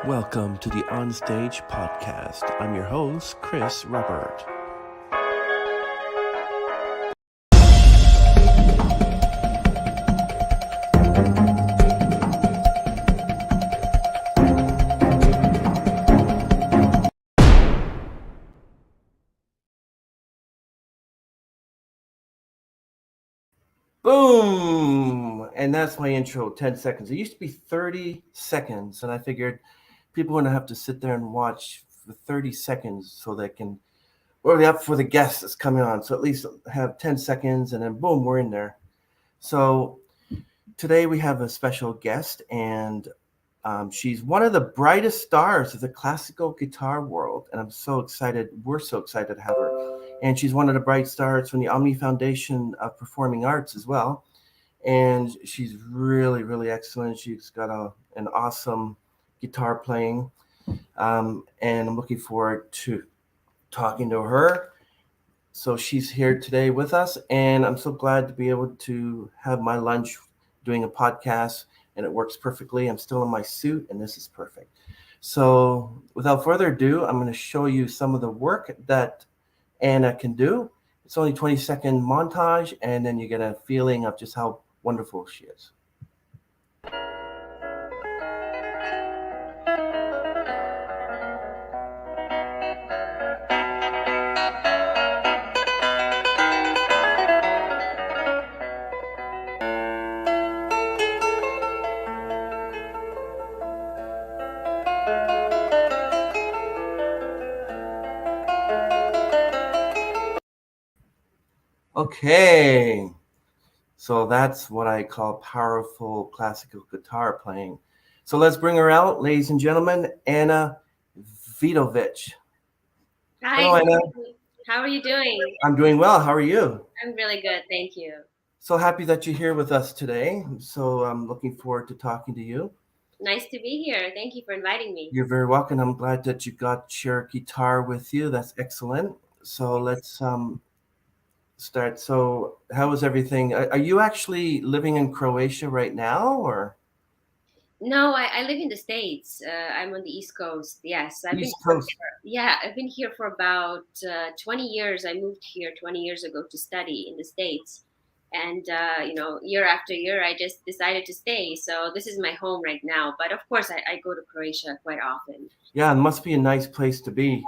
Welcome to the OnStage podcast. I'm your host, Chris Robert. Boom! And that's my intro, 10 seconds. It used to be 30 seconds, and I figured people are going to have to sit there and watch for 30 seconds so they can, or they have for the guest that's coming on. So at least have 10 seconds, and then boom, we're in there. So today we have a special guest, and she's one of the brightest stars of the classical guitar world, and I'm so excited. We're so excited to have her. And she's one of the bright stars from the Omni Foundation of Performing Arts as well. And she's really, really excellent. She's got an awesome guitar playing, and I'm looking forward to talking to her. So she's here today with us, and I'm so glad to be able to have my lunch doing a podcast, and it works perfectly. I'm still in my suit, and this is perfect. So without further ado, I'm going to show you some of the work that Anna can do. It's only 20-second montage, and then you get a feeling of just how wonderful she is. Okay, so that's what I call powerful classical guitar playing. So let's bring her out, ladies and gentlemen, Anna Vidović. Hi, Hello, Anna. how are you doing? I'm doing well. How are you? I'm really good, thank you. So happy that you're here with us today. So I'm looking forward to talking to you. Nice to be here. Thank you for inviting me. You're very welcome. I'm glad that you got your guitar with you. That's excellent. So let's start. So how is everything? Are you actually living in Croatia right now, or? No, I live in the States. I'm on the East Coast. Yes, East Coast. I've been here for about 20 years. I moved here 20 years ago to study in the States. And, year after year, I just decided to stay. So this is my home right now. But of course, I go to Croatia quite often. Yeah, it must be a nice place to be.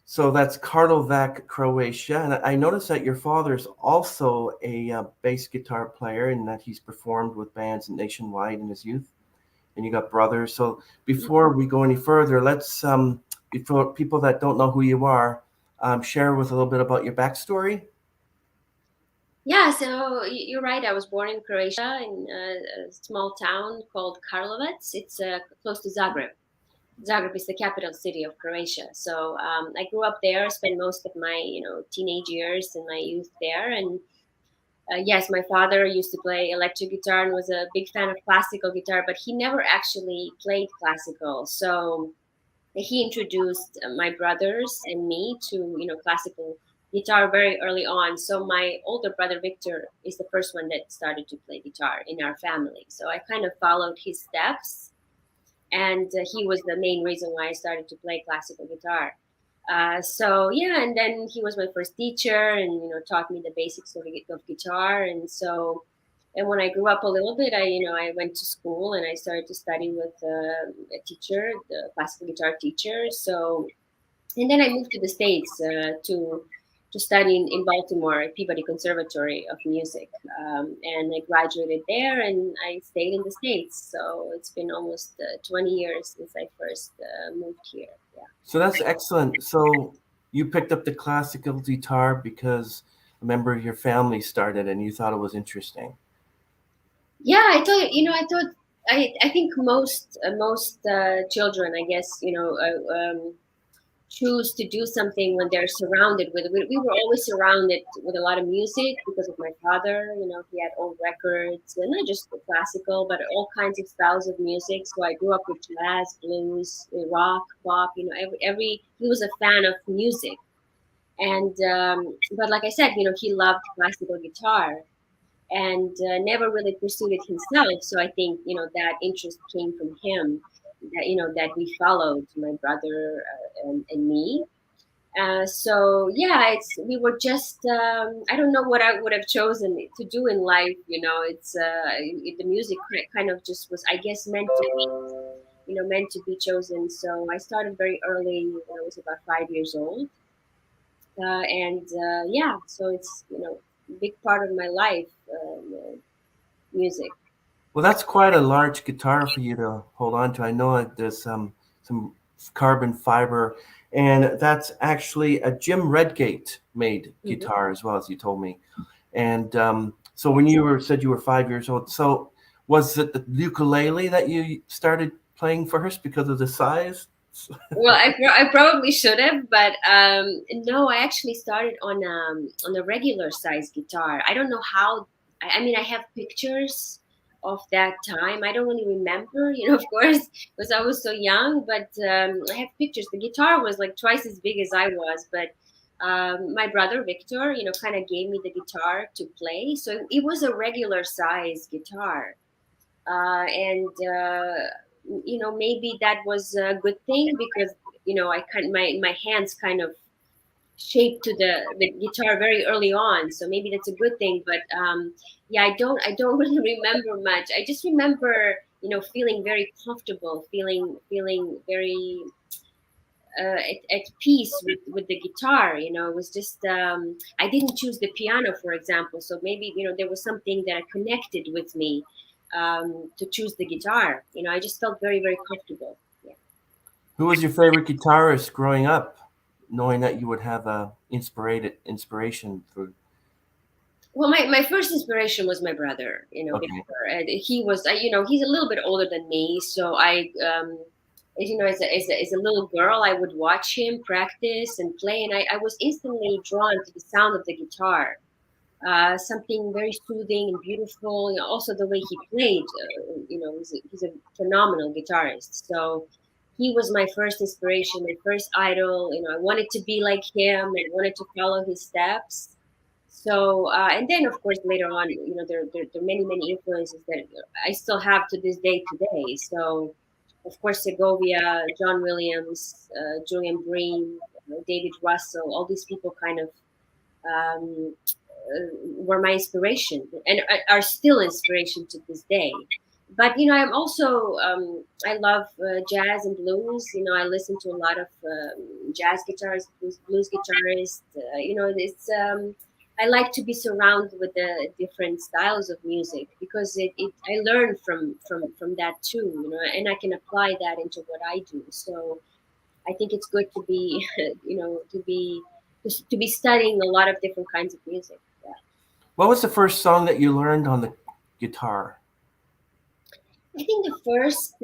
So that's Karlovac, Croatia. And I noticed that your father's also a bass guitar player and that he's performed with bands nationwide in his youth. And you got brothers. So before we go any further, let's, before people that don't know who you are, share with a little bit about your backstory. Yeah, so you're right. I was born in Croatia in a small town called Karlovac. It's close to Zagreb. Zagreb is the capital city of Croatia. So I grew up there, spent most of my teenage years and my youth there. And yes, my father used to play electric guitar and was a big fan of classical guitar, but he never actually played classical. So he introduced my brothers and me to classical guitar very early on. So my older brother Viktor is the first one that started to play guitar in our family. So I kind of followed his steps, and he was the main reason why I started to play classical guitar. So yeah, and then he was my first teacher, and taught me the basics of guitar. And when I grew up a little bit, I went to school and I started to study with a teacher, the classical guitar teacher. So, and then I moved to the States to study in Baltimore at Peabody Conservatory of Music, and I graduated there, and I stayed in the States. So it's been almost 20 years since I first moved here. Yeah. So that's excellent. So you picked up the classical guitar because a member of your family started and you thought it was interesting. Yeah, I think most children, I guess, choose to do something when they're surrounded with. We were always surrounded with a lot of music because of my father. He had old records, and not just the classical, but all kinds of styles of music. So I grew up with jazz, blues, rock, pop. Every he was a fan of music, and but like I said, he loved classical guitar and never really pursued it himself. So I think that interest came from him. that we followed, my brother and me. So yeah, we were just I don't know what I would have chosen to do in life. The music kind of just was, I guess, meant to be, meant to be chosen. So I started very early when I was about 5 years old, and yeah, so it's a big part of my life, music. Well, that's quite a large guitar for you to hold on to. I know that there's some carbon fiber, and that's actually a Jim Redgate made Mhm. guitar as well, as you told me. And so when you said you were 5 years old, so was it the ukulele that you started playing first because of the size? Well, I probably should have, but no, I actually started on a regular size guitar. I don't know how. I mean, I have pictures of that time. I don't really remember, of course, because I was so young. But I have pictures. The guitar was like twice as big as I was, but my brother Viktor, kind of gave me the guitar to play. So it was a regular size guitar, and maybe that was a good thing because I kind my hands kind of shaped to the guitar very early on, so maybe that's a good thing. But yeah, I don't really remember much. I just remember feeling very comfortable, feeling very at peace with the guitar. It was just I didn't choose the piano, for example, so maybe there was something that connected with me to choose the guitar. I just felt very, very comfortable. Yeah. Who was your favorite guitarist growing up, knowing that you would have a inspiration for? Well, my first inspiration was my brother, Okay. Victor. And he was, he's a little bit older than me. So as a little girl, I would watch him practice and play, and I was instantly drawn to the sound of the guitar. Something very soothing and beautiful. Also the way he played. He's a phenomenal guitarist. So he was my first inspiration, my first idol. I wanted to be like him. I wanted to follow his steps. So and then of course later on, there are many influences that I still have to this day today. So of course Segovia, John Williams, Julian Bream, David Russell, all these people kind of um, were my inspiration and are still inspiration to this day. But I'm also I love jazz and blues. I listen to a lot of jazz guitarists, blues guitarists. It's I like to be surrounded with the different styles of music because I learn from that too. And I can apply that into what I do. So I think it's good to be to be studying a lot of different kinds of music. Yeah. What was the first song that you learned on the guitar? I think the first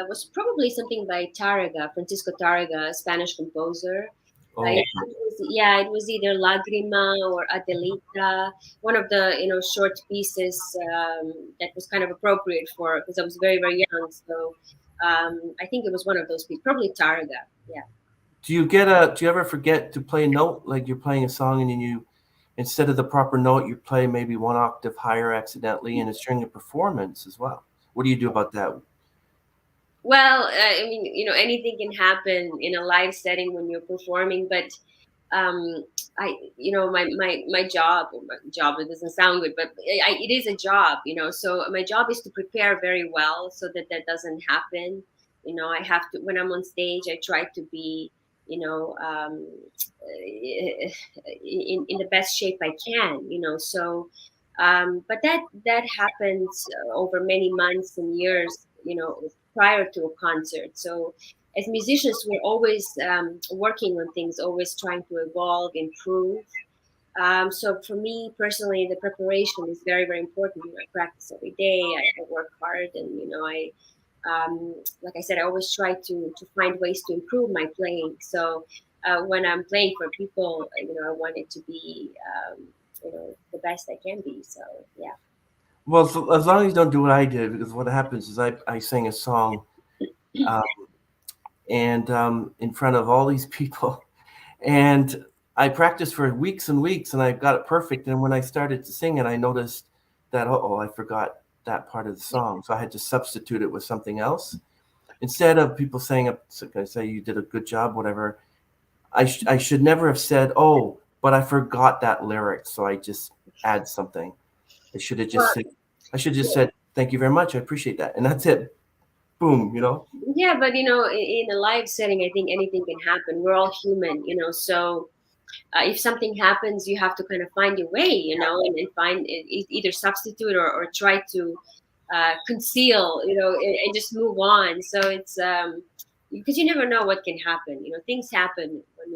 was probably something by Tárrega, Francisco Tárrega, a Spanish composer. Oh, It was either Lágrima or Adelita, one of the short pieces that was kind of appropriate for because I was very very young. So I think it was one of those pieces, probably Tárrega. Yeah. do you ever forget to play a note, like you're playing a song and then you, instead of the proper note, you play maybe one octave higher accidentally, and it's during a performance as well? What do you do about that? Well, I mean, anything can happen in a live setting when you're performing, but um, my job, it doesn't sound good, but it is a job, so my job is to prepare very well so that that doesn't happen. I have to, when I'm on stage, I try to be, in the best shape I can, so, but that happens over many months and years, prior to a concert. So as musicians, we're always working on things, always trying to evolve, improve. So for me personally, the preparation is very, very important. I practice every day. I work hard, and like I said, I always try to find ways to improve my playing. So when I'm playing for people, I want it to be the best I can be. So yeah. Well, so as long as you don't do what I did, because what happens is I sang a song, um, and in front of all these people, and I practiced for weeks and weeks, and I got it perfect. And when I started to sing it, I noticed that I forgot that part of the song, so I had to substitute it with something else. instead of people saying, say you did a good job, whatever, I should never have said, oh, but I forgot that lyric, so I just add something. I should have just Well, said, thank you very much, I appreciate that, and that's it. Boom, yeah, but in a live setting, I think anything can happen. We're all human, so if something happens, you have to kind of find your way, and find either substitute or try to conceal, and just move on. So it's because you never know what can happen. Things happen when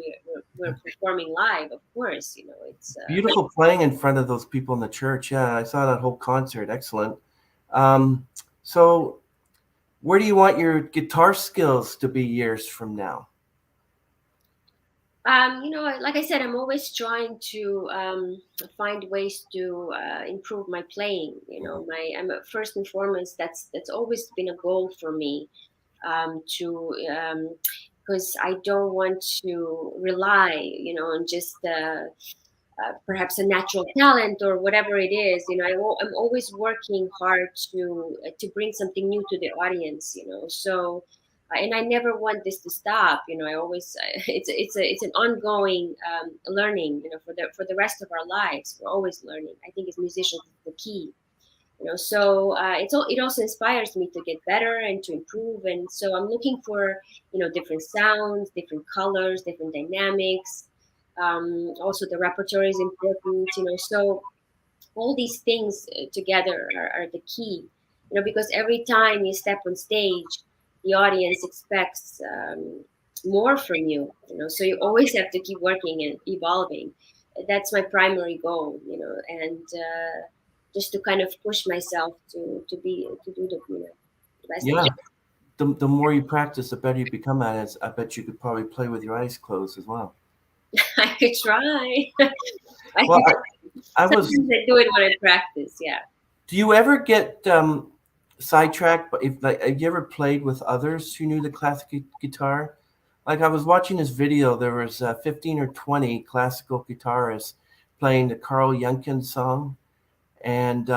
we're performing live, of course. It's Beautiful playing in front of those people in the church. Yeah, I saw that whole concert. Excellent. Um, so, where do you want your guitar skills to be years from now? like I said, I'm always trying to find ways to improve my playing. I'm first and foremost, that's always been a goal for me, to because I don't want to rely, on just perhaps a natural talent or whatever it is. I'm always working hard to bring something new to the audience. So. And I never want this to stop. I always it's an ongoing learning. For the rest of our lives, we're always learning. I think as musicians, it's the key. So it also inspires me to get better and to improve, and so I'm looking for different sounds, different colors, different dynamics. Also the repertoire is important, so all these things together are the key, because every time you step on stage, the audience expects more from you, so you always have to keep working and evolving. That's my primary goal, and just to kind of push myself to do the best I Yeah, can. the more you practice, the better you become at it. I bet you could probably play with your eyes closed as well. I could try. Well, I was. Sometimes I do it when I practice. Yeah. Do you ever get sidetracked? But if like, have you ever played with others who knew the classic guitar? Like I was watching this video, there was 15 or 20 classical guitarists playing the Carl Jungkin song, and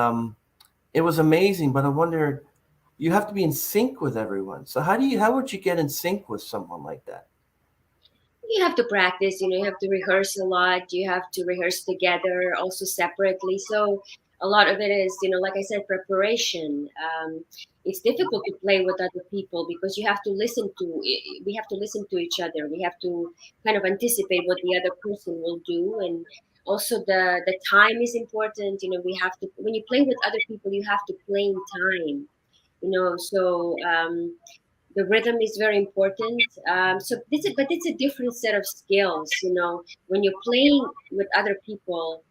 it was amazing. But I wonder, you have to be in sync with everyone. So how would you get in sync with someone like that? You have to practice, you have to rehearse a lot. You have to rehearse together, also separately. So a lot of it is, like I said, preparation. It's difficult to play with other people because you have to listen to, we have to listen to each other. We have to kind of anticipate what the other person will do. And also the time is important. We have to, when you play with other people, you have to play in time, so the rhythm is very important. But it's a different set of skills. When you're playing with other people,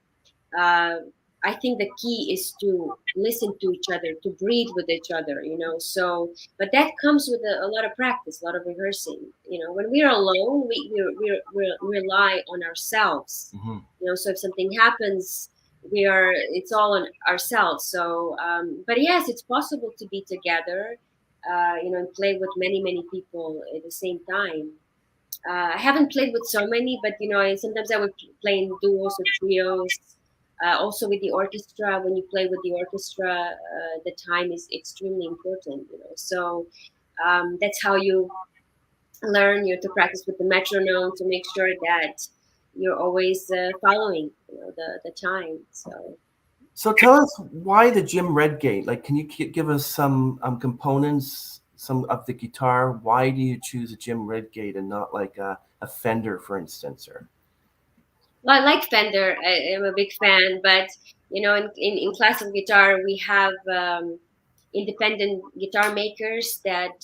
uh, I think the key is to listen to each other, to breathe with each other. So, but that comes with a lot of practice, a lot of rehearsing. When we're alone, we rely on ourselves. Hmm. So if something happens, it's all on ourselves. So, but yes, it's possible to be together, and play with many people at the same time. I haven't played with so many, but sometimes I would play in duos or trios. Also with the orchestra, when you play with the orchestra, the time is extremely important. So that's how you learn. You have to practice with the metronome to make sure that you're always following, the time. So. So tell us why the Jim Redgate? Like, can you give us some components, some of the guitar? Why do you choose a Jim Redgate and not like a Fender, for instance? Or Well, I like Fender. I am a big fan, but in classical guitar, we have independent guitar makers that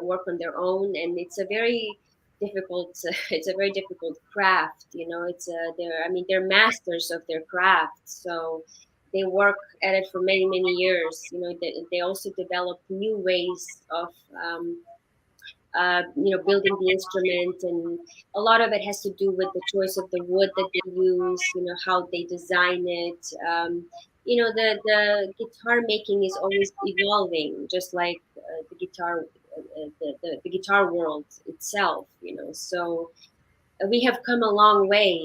work on their own, and it's a very difficult. It's a very difficult craft. They're masters of their craft, so they work at it for many years. They also develop new ways of building the instrument, and a lot of it has to do with the choice of the wood that they use, how they design it. The guitar making is always evolving, just like the guitar, the guitar world itself. So we have come a long way,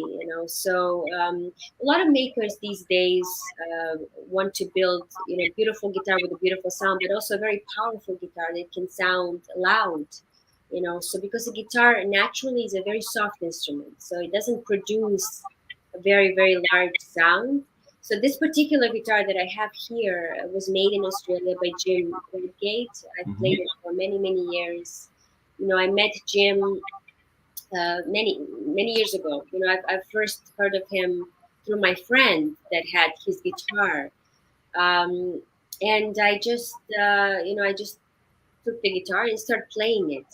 So a lot of makers these days want to build, beautiful guitar with a beautiful sound, but also a very powerful guitar that can sound loud, So because the guitar naturally is a very soft instrument, so it doesn't produce a very, very large sound. So this particular guitar that I have here was made in Australia by Jim Redgate. I've Mhm. played it for many, many years. I met Jim many years ago. I've first heard of him through my friend that had his guitar, um, and I just took the guitar and started playing it.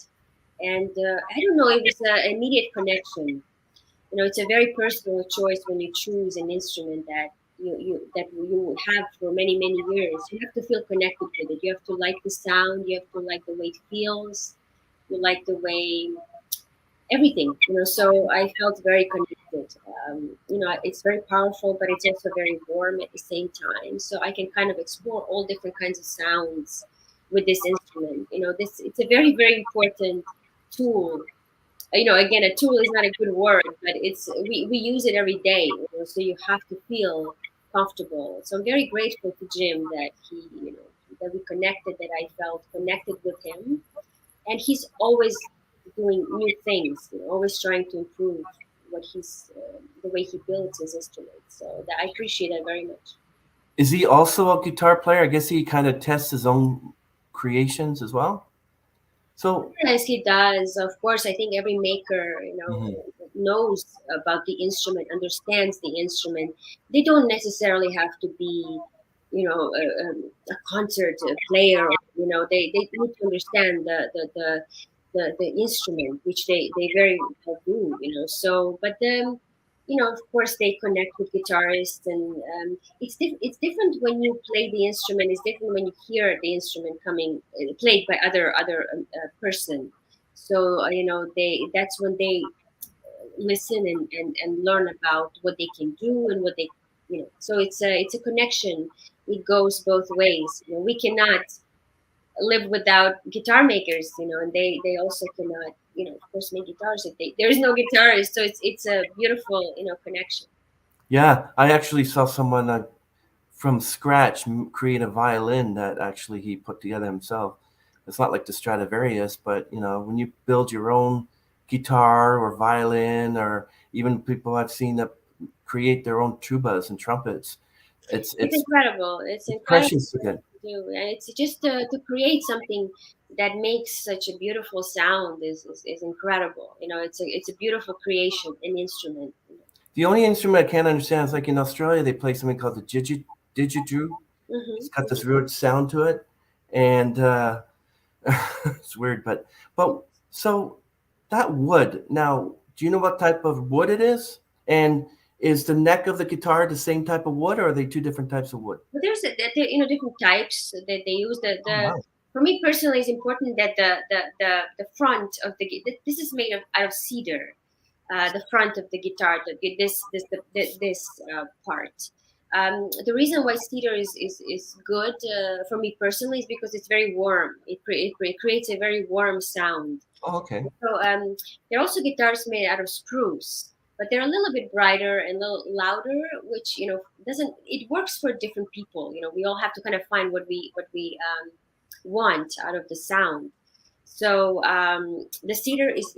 And I don't know, it was an immediate connection. It's a very personal choice when you choose an instrument that you have for many, many years. You have to feel connected with it. You have to like the sound. You have to like the way it feels. You like the way everything, so I felt very connected. It's very powerful, but it's also very warm at the same time, so I can kind of explore all different kinds of sounds with this instrument. This It's a very, very important tool. Again, a tool is not a good word, but we use it every day, so you have to feel comfortable. So I'm very grateful to Jim that that we connected, that I felt connected with him, and he's always doing new things, always trying to improve the way he builds his instruments. So that I appreciate that very much. Is he also a guitar player? I guess he kind of tests his own creations as well. So, Yes, he does. Of course, I think every maker, mhm. knows about the instrument, understands the instrument. They don't necessarily have to be, a concert player. They need to understand the instrument, which they very well do. So, but then, of course, they connect with guitarists, and it's different when you play the instrument. It's different when you hear the instrument coming played by other person. So they that's when they listen and learn about what they can do and what they So it's a connection. It goes both ways. We cannot live without guitar makers, and they also cannot, of course, make guitars if there is no guitarist. So it's a beautiful, connection. Yeah, I actually saw someone from scratch create a violin that actually he put together himself. It's not like the Stradivarius, but when you build your own guitar or violin, or even people I've seen that create their own tubas and trumpets, it's It's it's incredible. It's it's incredible precious what again. you do, and it's just to create something that makes such a beautiful sound is incredible. It's a beautiful creation, an instrument. The only instrument I can't understand is like in Australia they play something called the didgeridoo. It's got this Hmm. weird sound to it, and it's weird. But so that wood. Now, do you know what type of wood it is? And is the neck of the guitar the same type of wood, or are they two different types of wood? But there, different types that they use. Oh The wow. For me personally, it's important that the front of this is made out of cedar. The front of the guitar, this part. The reason why cedar is good for me personally is because it's very warm. It creates a very warm sound. Oh, okay. So there are also guitars made out of spruce, but they're a little bit brighter and a little louder, which doesn't it works for different people. We all have to kind of find what we want out of the sound. So the cedar is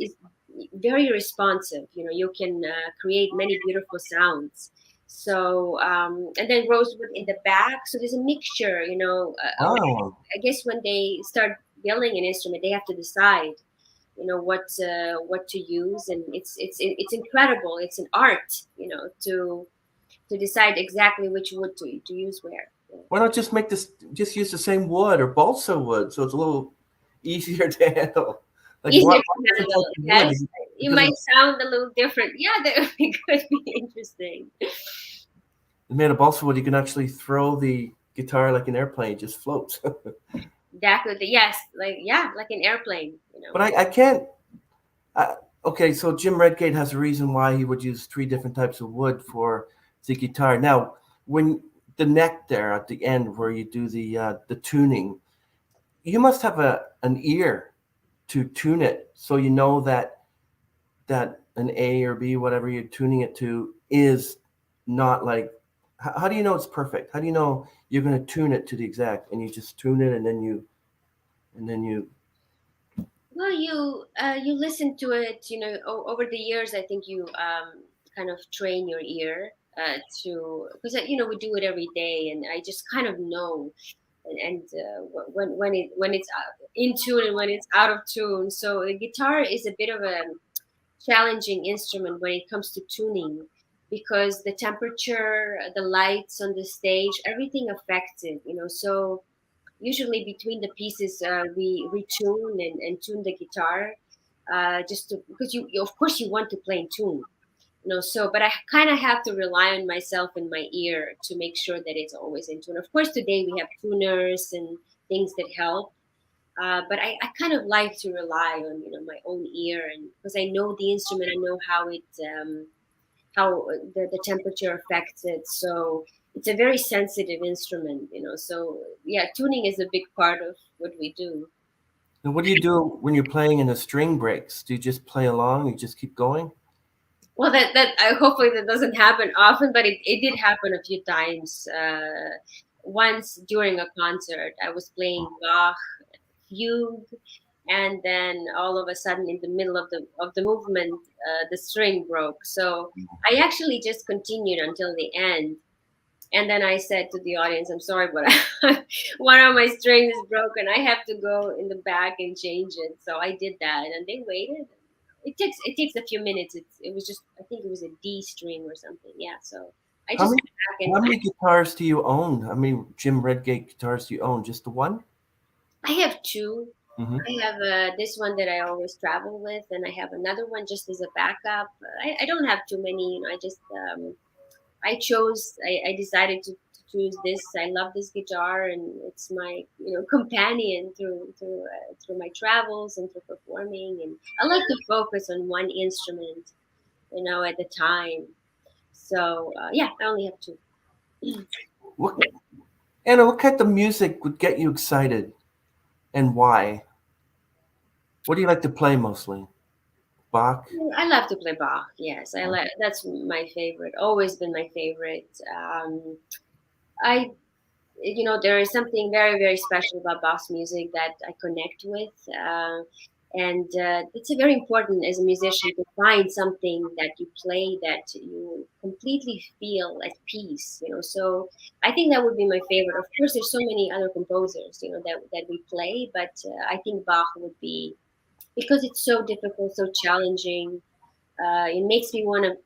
very responsive. You can create many beautiful sounds. So and then rosewood in the back. So there's a mixture. Wow. I guess when they start building an instrument, they have to decide what to use, and it's incredible. It's an art, to decide exactly which wood to use where. Why not just make this? Just use the same wood or balsa wood, so it's a little easier to handle. Like Easier what to different handle. types of wood? Yes, it Because might sound a little different. Yeah, that could be interesting. it's made of balsa wood, you can actually throw the guitar like an airplane, it just floats. That could, yes, like an airplane. But I can't. I, okay, so Jim Redgate has a reason why he would use three different types of wood for the guitar. Now, when the neck there at the end where you do the tuning, you must have an ear to tune it, so you know that an A or B, whatever you're tuning it to, is not like, how do you know it's perfect? How do you know you're going to tune it to the exact, and you just tune it and then you Well, you listen to it, over the years. I think you kind of train your ear to, because we do it every day, and I just kind of know, and when it's in tune and when it's out of tune. So the guitar is a bit of a challenging instrument when it comes to tuning, because the temperature, the lights on the stage, everything affects it. So usually between the pieces, we retune and tune the guitar, just to, because of course you want to play in tune. So but I kind of have to rely on myself and my ear to make sure that it's always in tune. Of course today we have tuners and things that help, but I kind of like to rely on my own ear, and because I know the instrument, I know how the temperature affects it. So it's a very sensitive instrument. So yeah, tuning is a big part of what we do. and what do you do when you're playing and the string breaks? Do you just play along? You just keep going? Well, that I hopefully that doesn't happen often, but it did happen a few times. Once during a concert, I was playing Bach fugue, and then all of a sudden, in the middle of the movement, the string broke. So I actually just continued until the end, and then I said to the audience, "I'm sorry, but one of my strings is broken. I have to go in the back and change it." So I did that, and they waited. It takes a few minutes. It was just, I think it was a D string or something. Yeah. So I How just many went back how and many guitars do you own? How many Jim Redgate guitars do you own? Just the one? I have two. Mm-hmm. I have this one that I always travel with, and I have another one just as a backup. I don't have too many. I just I decided to choose this. I love this guitar, and it's my companion through my travels and through performing. And I like to focus on one instrument, at the time. So yeah, I only have two. What Anna, what kind of music would get you excited, and why? What do you like to play mostly? Bach? I love to play Bach. Yes, I like. That's my favorite. Always been my favorite. I there is something very, very special about Bach's music that I connect with, and it's very important as a musician to find something that you play that you completely feel at peace. So I think that would be my favorite. Of course, there's so many other composers, that we play, but I think Bach would be, because it's so difficult, so challenging. It makes me want to,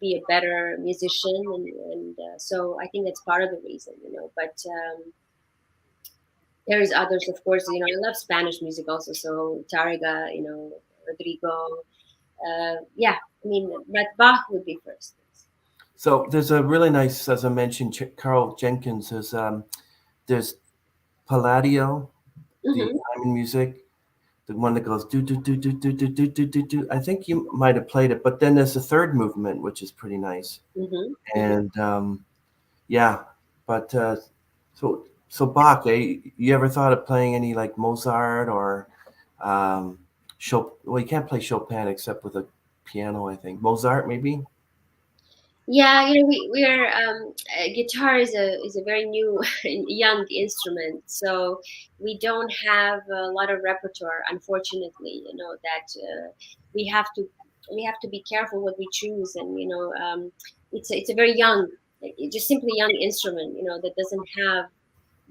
be a better musician, and so I think that's part of the reason. But there's others, of course. I love Spanish music also, so Tariga, Rodrigo. Yeah, I mean, but Bach would be first. So there's a really nice, as I mentioned, Carl Jenkins. There's Palladio, the Hmm. diamond music, the one that goes do do do do do do do do do do. I think you might have played it, but then there's the third movement, which is pretty nice. Hmm. Hmm. And yeah, but so Bach, you ever thought of playing any like Mozart or Chopin? Well, you can't play Chopin except with a piano, I think. Mozart, maybe. Yeah, we are guitar is a very new and young instrument, so we don't have a lot of repertoire, unfortunately. That we have to we have to be careful what we choose, and it's a very young, just simply young instrument, that doesn't have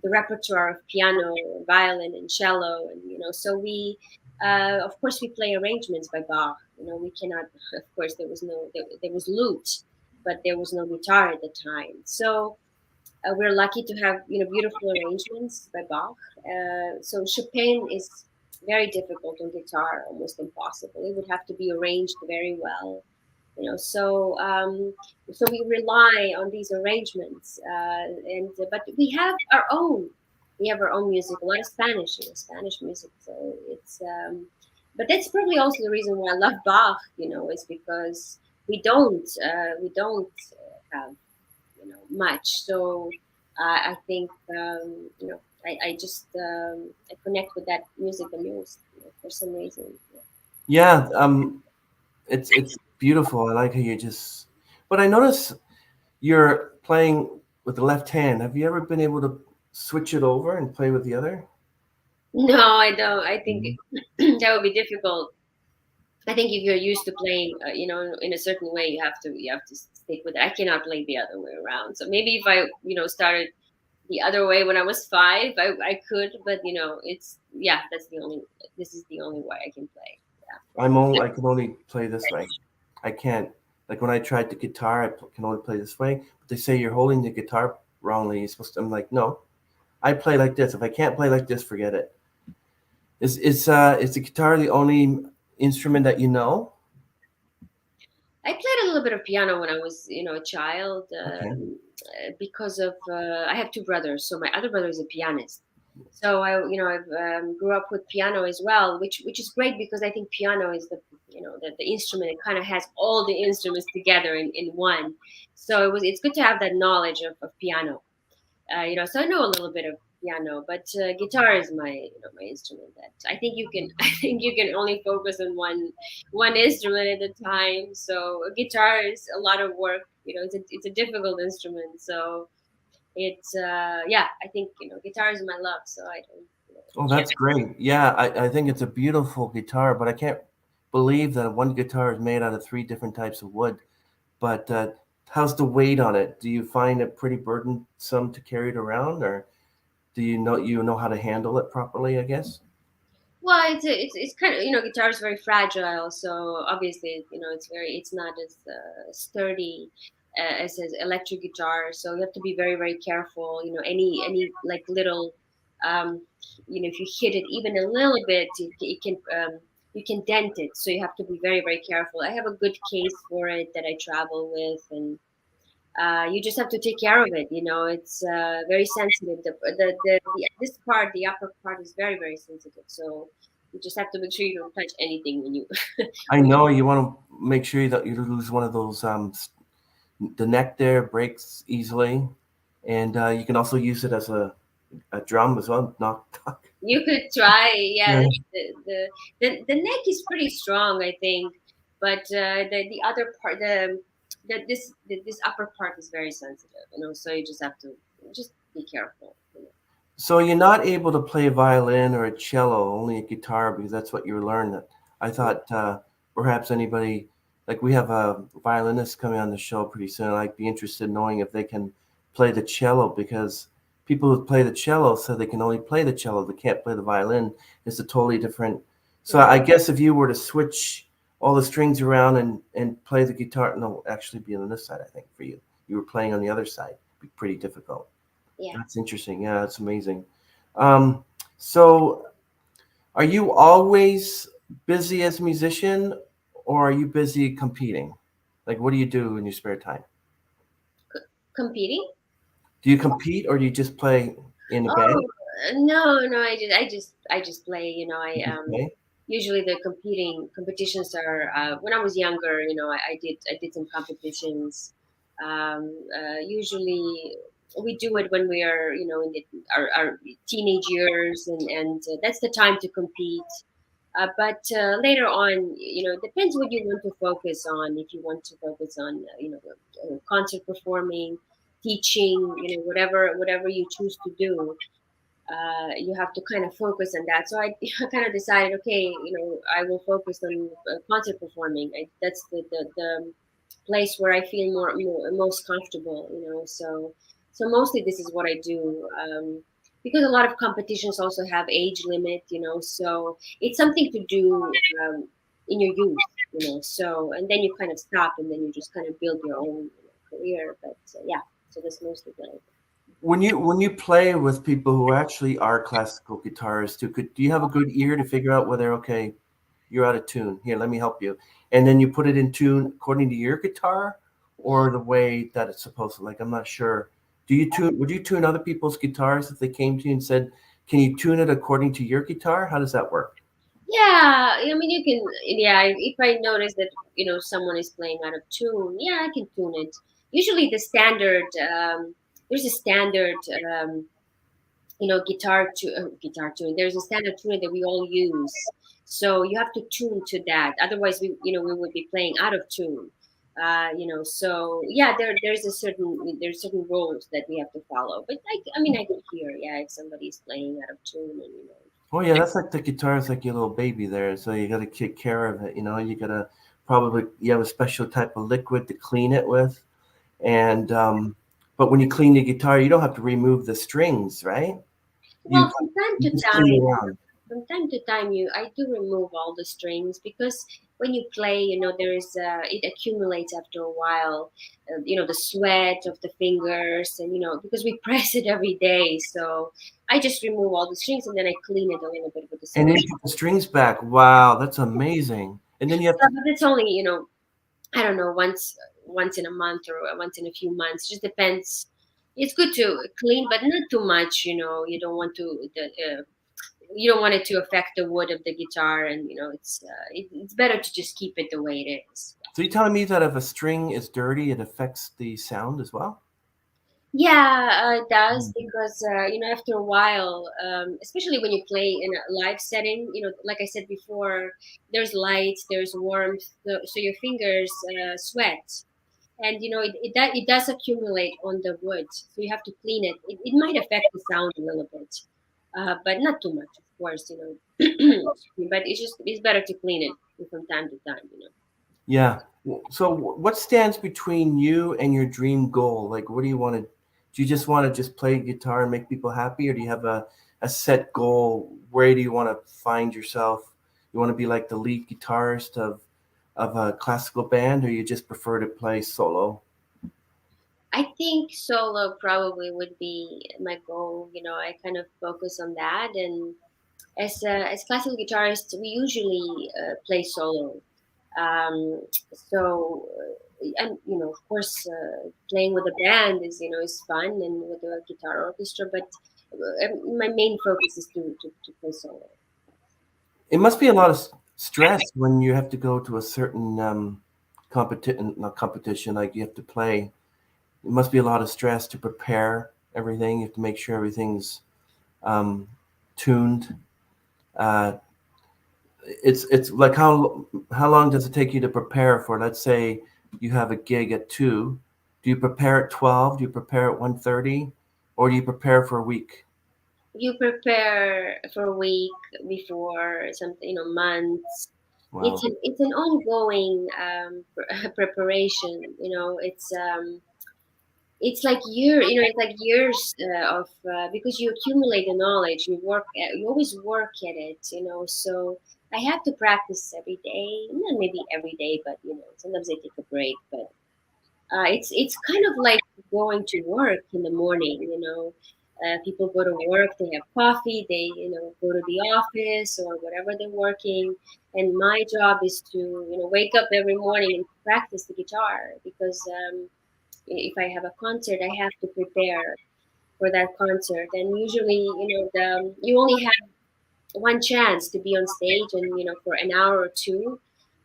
the repertoire of piano, violin, and cello, and so we. Of course, we play arrangements by Bach. We cannot. Of course, there was lute, but there was no guitar at the time. So we're lucky to have beautiful arrangements by Bach. So Chopin is very difficult on guitar, almost impossible. It would have to be arranged very well. So we rely on these arrangements, and but we have our own. We have our own music, a lot of Spanish, Spanish music. So but that's probably also the reason why I love Bach. Is because we don't have much. So I think I just I connect with that music the most, for some reason. Yeah. Yeah, it's beautiful. I like how you just. But I notice you're playing with the left hand. Have you ever been able to switch it over and play with the other? No, I don't. I think Mhm. that would be difficult. I think if you're used to playing, in a certain way, you have to stick with it. I cannot play the other way around. So maybe if I, started the other way when I was 5, I could, but it's yeah, that's the only. This is the only way I can play. I can only play this way. I can't. Like when I tried the guitar, can only play this way. But they say you're holding the guitar wrongly. You're supposed to. I'm like, no, I play like this. If I can't play like this, forget it. Is the guitar the only instrument that you know? I played a little bit of piano when I was, a child, Okay. because of I have 2 brothers, so my other brother is a pianist. So I've grew up with piano as well, which is great because I think piano is the instrument. It kind of has all the instruments together in one. So it's good to have that knowledge of piano. So I know a little bit of piano, but guitar is my instrument. That I think you can I think you can only focus on one instrument at a time. So a guitar is a lot of work. It's a difficult instrument. So it's yeah, I think guitar is my love. So I don't Oh, share. that's great. Yeah, I think it's a beautiful guitar, but I can't believe that one guitar is made out of 3 different types of wood. But how's the weight on it? Do you find it pretty burdensome to carry it around, or do you know how to handle it properly, I guess? Well, it's kind of guitar is very fragile, so obviously it's not as sturdy as electric guitar. So you have to be very very careful. Any like little, um, if you hit it even a little bit, it can you can dent it. So you have to be very very careful. I have a good case for it that I travel with, and you just have to take care of it. It's very sensitive. This part, the upper part, is very very sensitive. So you just have to make sure you don't touch anything when you I when you. know you want to make sure that you lose one of those. The neck there breaks easily, and you can also use it as a drum as well. Knock, knock. You could try, Yeah. yes. The neck is pretty strong, I think, but the other part, this upper part is very sensitive. So you just have to just be careful. So you're not able to play a violin or a cello, only a guitar because that's what you learned. I thought perhaps anybody, like we have a violinist coming on the show pretty soon. I'd be interested in knowing if they can play the cello because people who play the cello said they can only play the cello. They can't play the violin. It's a totally different. So Yeah. I guess if you were to switch all the strings around and play the guitar, no, actually be on this side, I think for you. You were playing on the other side. It'd be pretty difficult. Yeah. That's interesting. Yeah, that's amazing. Um, so, are you always busy as a musician, or are you busy competing? Like, what do you do in your spare time? Competing? Do you compete, or do you just play in a Oh band? no, I just play. You I just play. usually the competing competitions are when I was younger. I did some competitions. Usually we do it when we are in our teenage years, and that's the time to compete. But later on, it depends what you want to focus on. If you want to focus on, concert performing, teaching, whatever you choose to do, you have to kind of focus on that. So I kind of decided, okay, I will focus on concert performing. That's the place where I feel most comfortable. So mostly this is what I do. Because a lot of competitions also have age limit, so it's something to do in your youth, so, and then you kind of stop and then you just kind of build your own career. But yeah, so that's mostly what I do. When you play with people who actually are classical guitarists, do you have a good ear to figure out whether okay, you're out of tune? Here, let me help you, and then you put it in tune according to your guitar, or the way that it's supposed to. Like, I'm not sure. Do you tune? Would you tune other people's guitars if they came to you and said, "Can you tune it according to your guitar?" How does that work? Yeah, I mean, you can. Yeah, if I notice that someone is playing out of tune, yeah, I can tune it. Usually, the standard there's a standard guitar tune. There's a standard tuner that we all use. So you have to tune to that. Otherwise, we would be playing out of tune. So yeah, there's certain rules that we have to follow. But I can hear, yeah, if somebody's playing out of tune, and Oh yeah, that's like the guitar is like your little baby there, so you got to take care of it. You got to probably you have a special type of liquid to clean it with, and but when you clean the guitar, you don't have to remove the strings, right? You well, from time you to just clean time, around. I do remove all the strings, because when you play, it accumulates after a while. The sweat of the fingers, and because we press it every day. So I just remove all the strings, and then I clean it a little bit with a And then solution. you put the strings back. Wow, that's amazing. And then you have to. But it's only, I don't know, once in a month or once in a few months. Just depends. It's good to clean, but not too much. You don't want it to affect the wood of the guitar, and it's better to just keep it the way it is. So you're telling me that if a string is dirty, it affects the sound as well? Yeah, it does, Mm. because after a while, especially when you play in a live setting, like I said before, there's light, there's warmth, so your fingers sweat, and it does accumulate on the wood, so you have to clean it. It might affect the sound a little bit, but not too much, of course. But it's better to clean it from time to time. Yeah. So what stands between you and your dream goal? Like, what do you want to? Do you just want to just play guitar and make people happy, or do you have a set goal? Where do you want to find yourself? You want to be like the lead guitarist of a classical band, or you just prefer to play solo? I think solo probably would be my goal. I kind of focus on that, and as classical guitarists, we usually play solo. And of course, playing with a band is fun, and with a guitar orchestra. But my main focus is to play solo. It must be a lot of stress when you have to go to a certain competition, not competition, like you have to play. It must be a lot of stress to prepare everything. You have to make sure everything's um, tuned. Uh, it's like how long does it take you to prepare for? Let's say you have a gig at 2. Do you prepare at 12? Do you prepare at 1:30, or do you prepare for a week? You prepare for a week before, something, months. Wow. It's an ongoing preparation. It's like years of because you accumulate the knowledge. You always work at it. So I have to practice every day, not maybe every day, but sometimes I take a break. But it's kind of like going to work in the morning. People go to work, they have coffee, they go to the office or whatever they're working, and my job is to wake up every morning and practice the guitar, because if I have a concert, I have to prepare for that concert. And usually, you only have one chance to be on stage, and for an hour or two.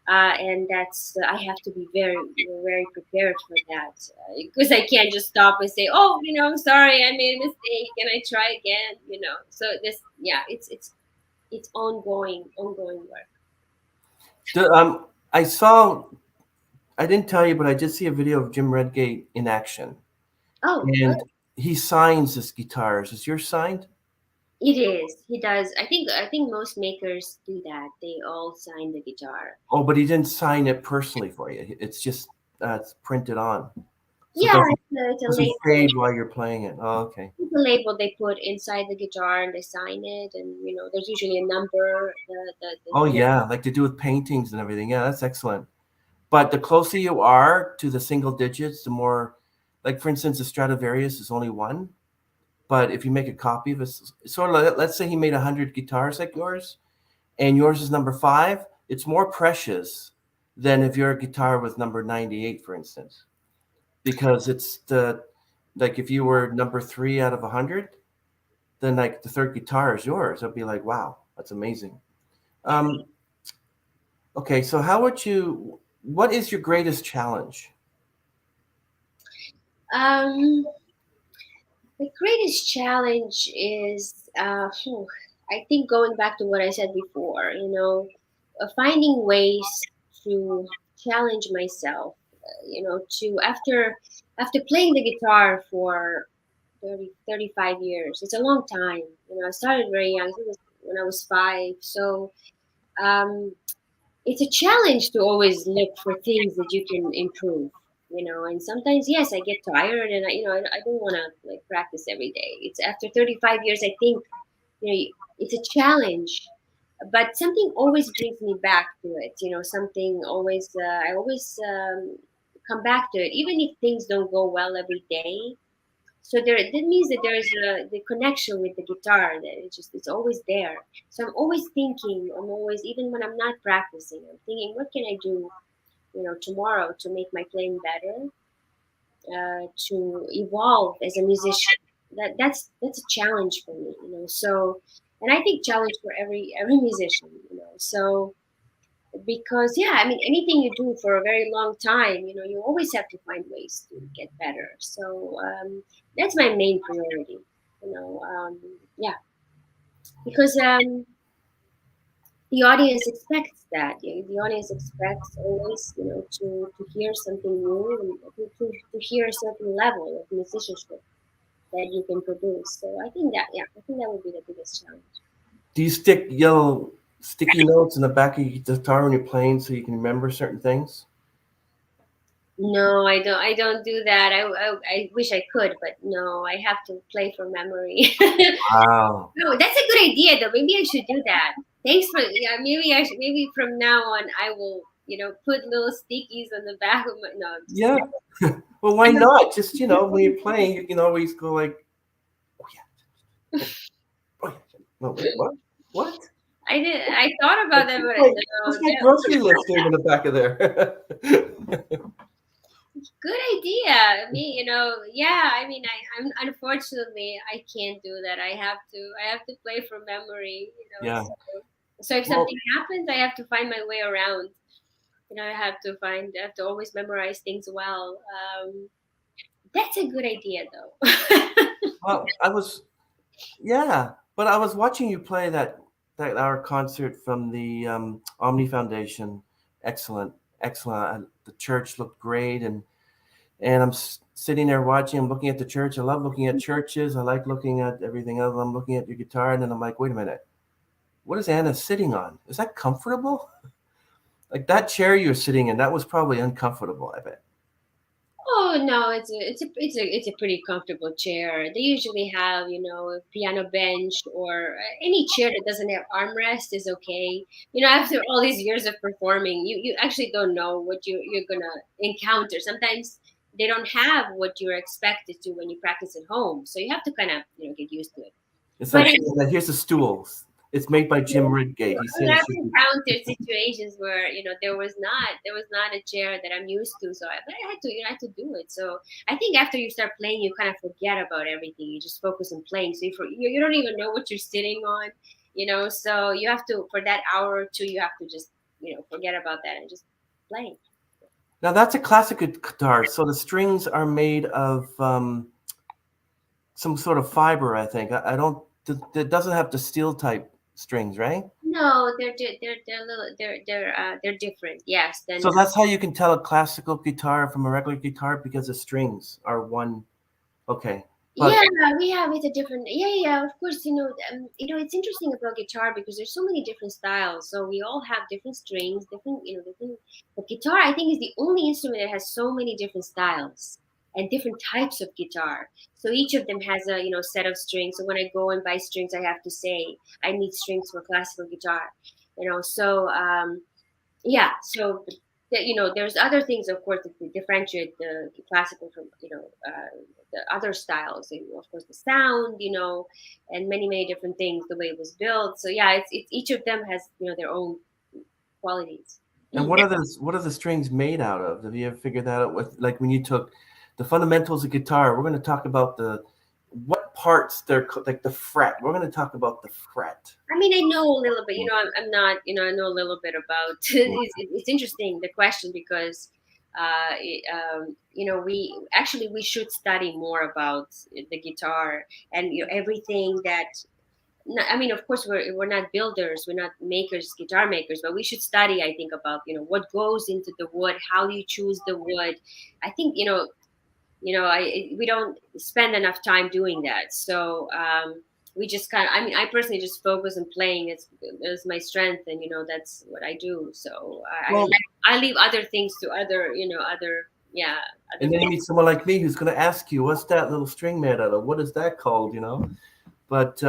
And that's I have to be very, very prepared for that, because I can't just stop and say, "Oh, sorry, I made a mistake, and I try again." So this, yeah, it's ongoing work. I saw. I didn't tell you, but I did see a video of Jim Redgate in action, Oh, and he signs his guitars. Is yours signed? it is. He does. I think most makers do that. They all sign the guitar. Oh, but he didn't sign it personally for you. It's just it's printed on, so it Yeah, it's a doesn't label. fade while you're playing it. Oh, okay. It's a label they put inside the guitar, and they sign it, and there's usually a number. Oh The yeah, like they do with paintings and everything. Yeah, that's excellent. But the closer you are to the single digits, the more, like for instance, the Stradivarius is only one. But if you make a copy of it, sort of like, let's say he made 100 guitars like yours, and yours is number 5, it's more precious than if your guitar was number 98, for instance, because it's the like if you were number 3 out of 100, then like the third guitar is yours. It'll be like, wow, that's amazing. Um, okay, so how would you? What is your greatest challenge? um, the greatest challenge is, I think going back to what I said before, finding ways to challenge myself, to after playing the guitar for 35 years. It's a long time. I started very young. I think it was when I was 5. So um, it's a challenge to always look for things that you can improve. And sometimes, yes, I get tired, and I don't want to like practice every day. It's after 35 years, I think, it's a challenge, but something always brings me back to it. Something always, I always come back to it, even if things don't go well every day. So that means that there is the connection with the guitar, that it's always there. So I'm always thinking, I'm always, even when I'm not practicing, I'm thinking, what can I do, tomorrow to make my playing better, to evolve as a musician. That's a challenge for me. So, and I think challenge for every musician. So because, yeah, I mean, anything you do for a very long time, you always have to find ways to get better. So that's my main priority. Yeah, because the audience expects that. The audience expects always, to hear something new, and to hear a certain level of musicianship that you can produce. So I think that, yeah, I think that would be the biggest challenge. Do you stick yellow sticky notes in the back of your guitar when you're playing so you can remember certain things? No, I don't. I don't do that. I wish I could, but no, I have to play from memory. Wow. No, that's a good idea, though. Maybe I should do that. Thanks for, yeah. Maybe I should. Maybe from now on, I will, put little stickies on the back of my. No, I'm just Yeah. Well, why not? Just, when you're playing, you can always go like, oh yeah, oh yeah. No, wait, what? What? I did. I thought about that, but What's no. my grocery list doing in the back of there? Good idea. Me, yeah. I mean, I'm unfortunately I can't do that. I have to play from memory. Yeah. So if Well, something happens, I have to find my way around. I have to always memorize things well. That's a good idea, though. I was, yeah, but I was watching you play that our concert from the Omni Foundation. Excellent, excellent. The church looked great, and I'm sitting there watching. I'm looking at the church. I love looking at churches. I like looking at everything else. I'm looking at your guitar, and then I'm like, wait a minute, what is Anna sitting on? Is that comfortable? Like that chair you're sitting in, that was probably uncomfortable. I bet. Oh no, it's a pretty comfortable chair. They usually have, a piano bench, or any chair that doesn't have armrest is okay. After all these years of performing, you actually don't know what you're gonna encounter. Sometimes they don't have what you're expected to when you practice at home, so you have to kind of, get used to it. It's But like here's the stool. It's made by Jim Ridgate. He said it I've should be. encountered situations where, there was not a chair that I'm used to, so but I had to, I had to do it. So I think after you start playing, you kind of forget about everything. You just focus on playing. So you don't even know what you're sitting on, So you have to, for that hour or two, you have to just, forget about that and just play. Now that's a classic guitar. So the strings are made of some sort of fiber. I think. I don't. It doesn't have the steel type strings, right? No, they're little, they're different. Yes, then. So that's how you can tell a classical guitar from a regular guitar because the strings are one. Okay, but Yeah, we have it's a different. Yeah, yeah, yeah, of course. It's interesting about guitar because there's so many different styles. So we all have different strings, different. But guitar, I think, is the only instrument that has so many different styles and different types of guitar. So each of them has a, set of strings. So when I go and buy strings, I have to say I need strings for classical guitar. So yeah, so there's other things, of course, that differentiate the classical from, the other styles. Of course, the sound, and many many different things, the way it was built. So yeah, it's each of them has, their own qualities. and what are the strings made out of? Have you ever figured that out? With like when you took the fundamentals of guitar, we're going to talk about the what parts like the fret. We're going to talk about the fret. I mean, I know a little bit. I'm not. I know a little bit about. It's interesting, the question, because, we should study more about the guitar, and everything that I mean, of course, we're not builders, we're not makers, guitar makers, but we should study. I think about what goes into the wood, how you choose the wood. I think we don't spend enough time doing that. So we just kind of, I mean, I personally just focus on playing. It's my strength, and that's what I do. So Well, I leave other things to other yeah and other then you people. meet someone like me who's going to ask you, "What's that little string made out of? What is that called?" But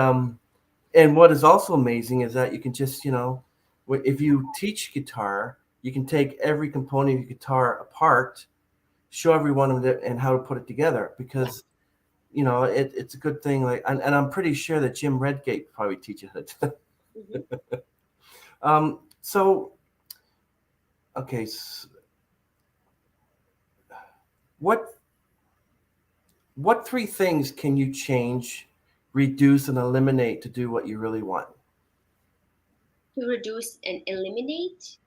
and what is also amazing is that you can just if you teach guitar, you can take every component of your guitar apart, show everyone and how to put it together, because it's a good thing. Like, and I'm pretty sure that Jim Redgate probably teaches it. Mhm. So okay, what what three things can you change, reduce, and eliminate to do what you really want? To reduce and eliminate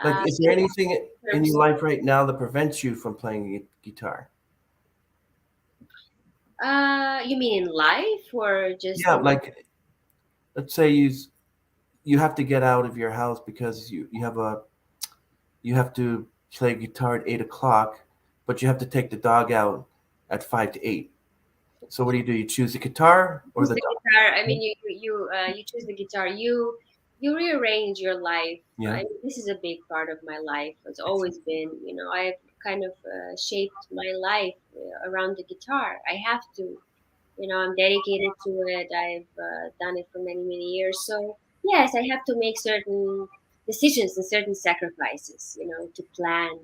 Like, is there anything in terms. your life right now that prevents you from playing guitar? You mean in life or just Yeah, like, let's say you have to get out of your house because you have to play guitar at 8 o'clock, but you have to take the dog out at 5 to 8. So what do? You choose the guitar or choose the the dog? guitar. I mean, you choose the guitar. You rearrange your life. Yeah. I mean, this is a big part of my life. It's always been. I've kind of shaped my life around the guitar. I have to. I'm dedicated to it. I've done it for many many years. So yes, I have to make certain decisions and certain sacrifices. To plan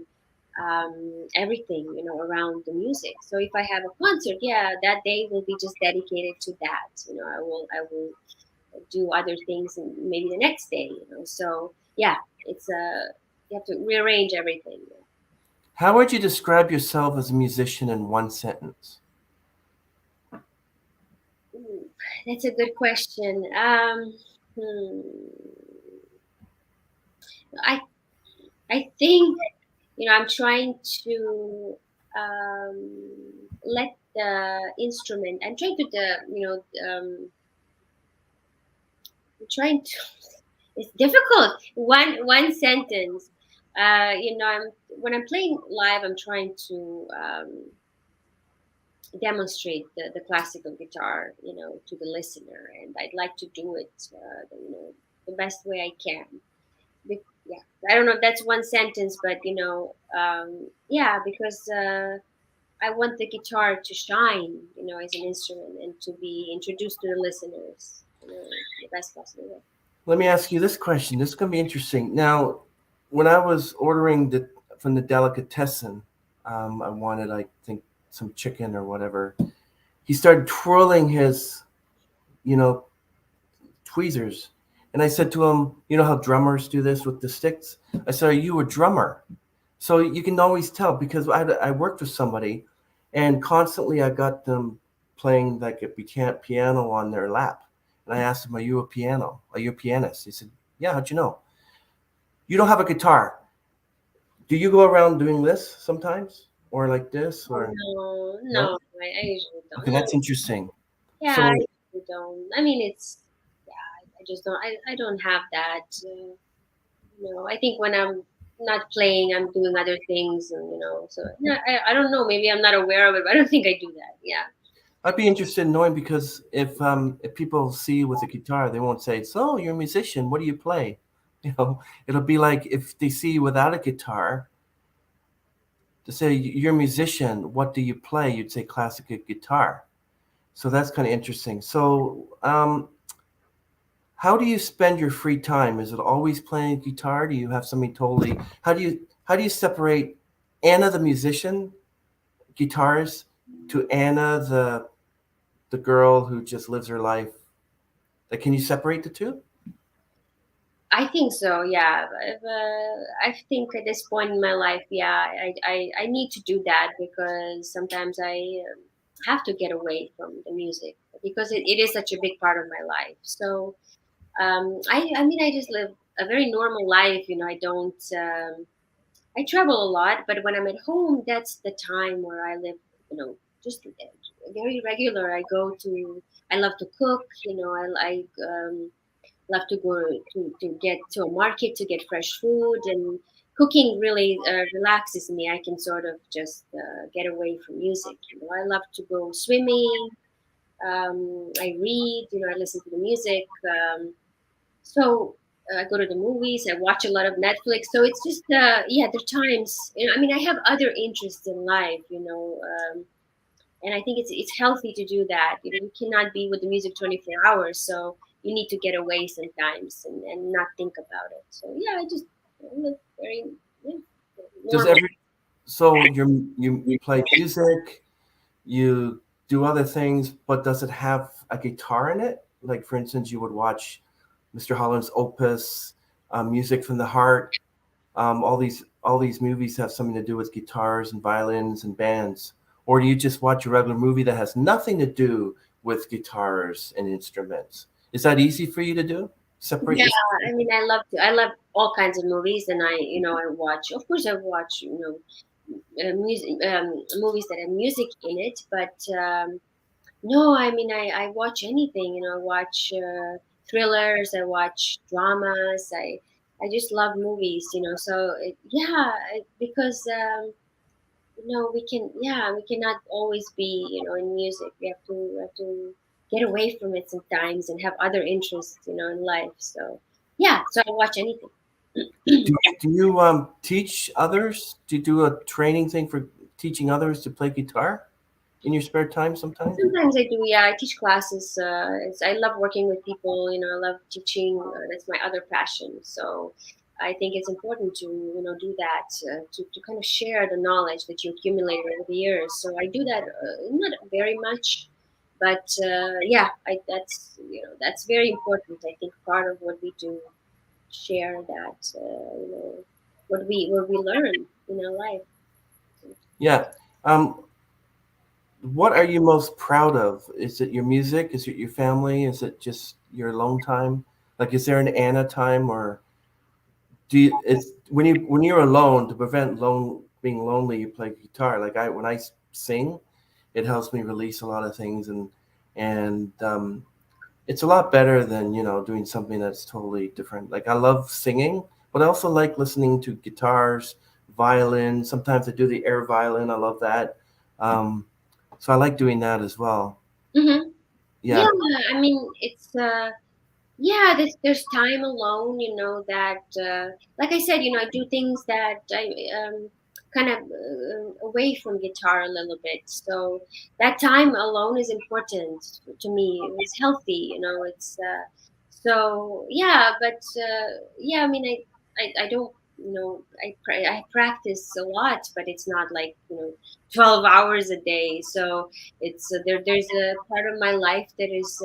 everything around the music. So if I have a concert, yeah, that day will be just dedicated to that. I will do other things and maybe the next day. So yeah, it's you have to rearrange everything. How would you describe yourself as a musician in one sentence? Ooh, that's a good question. Hmm, I I think I'm trying to let the instrument. I'm trying to I'm trying to. It's difficult. One sentence. When I'm playing live, I'm trying to demonstrate the classical guitar, to the listener, and I'd like to do it, the best way I can. Yeah, I don't know if that's one sentence, but yeah, because I want the guitar to shine, as an instrument and to be introduced to the listeners, the best possible way. Let me ask you this question. This is going to be interesting. Now, when I was ordering from the delicatessen, I wanted, I think, some chicken or whatever. He started twirling his, you know, tweezers. And I said to him, you know how drummers do this with the sticks? I said, are you a drummer? So you can always tell, because I worked with somebody and constantly I got them playing like a piano on their lap. And I asked him, are you a piano? Are you a pianist? He said, yeah, how'd you know? You don't have a guitar. Do you go around doing this sometimes? Or like this? Oh, Or no, no? no, I usually Okay, don't. that's interesting. Yeah, I So usually don't. I mean, yeah, I just don't. I don't have that. I think when I'm not playing, I'm doing other things, and so yeah, I don't know. Maybe I'm not aware of it, but I don't think I do that. Yeah. I'd be interested in knowing, because if people see you with a guitar, they won't say, "So you're a musician. What do you play?" It'll be like if they see you without a guitar, to say you're a musician. What do you play? You'd say classical guitar. So that's kind of interesting. So how do you spend your free time? Is it always playing guitar? Do you have something totally? How do you separate Anna the musician, guitarist, to Anna the girl who just lives her life? Like, can you separate the two? I think so. Yeah, I think at this point in my life, yeah, I need to do that because sometimes I have to get away from the music because it is such a big part of my life. So I mean, I just live a very normal life. I don't. I travel a lot, but when I'm at home, that's the time where I live. Just very regular. I love to cook. Love to go to get to a market to get fresh food, and cooking really relaxes me. I can sort of just get away from music. I love to go swimming. I read. I listen to the music. So I go to the movies. I watch a lot of Netflix. So it's just yeah, there are times. I mean, I have other interests in life. And I think it's healthy to do that. You cannot be with the music 24 hours, so you need to get away sometimes and not think about it. So yeah, I live very yeah, Does normal. every so you play music, you do other things, but does it have a guitar in it? Like for instance, you would watch Mr. Holland's Opus, Music from the Heart. All these movies have something to do with guitars and violins and bands. Or do you just watch a regular movie that has nothing to do with guitars and instruments? Is that easy for you to do? Separate Yeah, this? I mean, I love all kinds of movies, and I watch. Of course, I watch music movies that have music in it, but no, I mean, I watch anything. I watch thrillers. I watch dramas. I just love movies. So yeah, because we cannot always be in music. We have to get away from it sometimes and have other interests in life. So yeah, so I watch anything. Do you teach others? Do you do a training thing for teaching others to play guitar in your spare time sometimes? Sometimes I do, yeah. I teach classes. I love working with people. I love teaching. That's my other passion. So I think it's important to do that to kind of share the knowledge that you accumulated over the years. So I do that not very much, but yeah, that's very important. I think part of what we do, share that what we learn in our life. Yeah. Um, what are you most proud of? Is it your music? Is it your family? Is it just your alone time? Like, is there an Anna time, or do you? It's when you're alone to prevent being lonely. You play guitar. Like when I sing, it helps me release a lot of things, and it's a lot better than doing something that's totally different. Like I love singing, but I also like listening to guitars, violin. Sometimes I do the air violin. I love that. Um, so I like doing that as well. Hmm. Yeah, Yeah, I mean it's. Yeah, there's time alone, that like I said, I do things that I kind of away from guitar a little bit. So that time alone is important to me. It's healthy, it's so yeah, but yeah, I mean I don't I practice a lot, but it's not like 12 hours a day. So it's there's a part of my life that is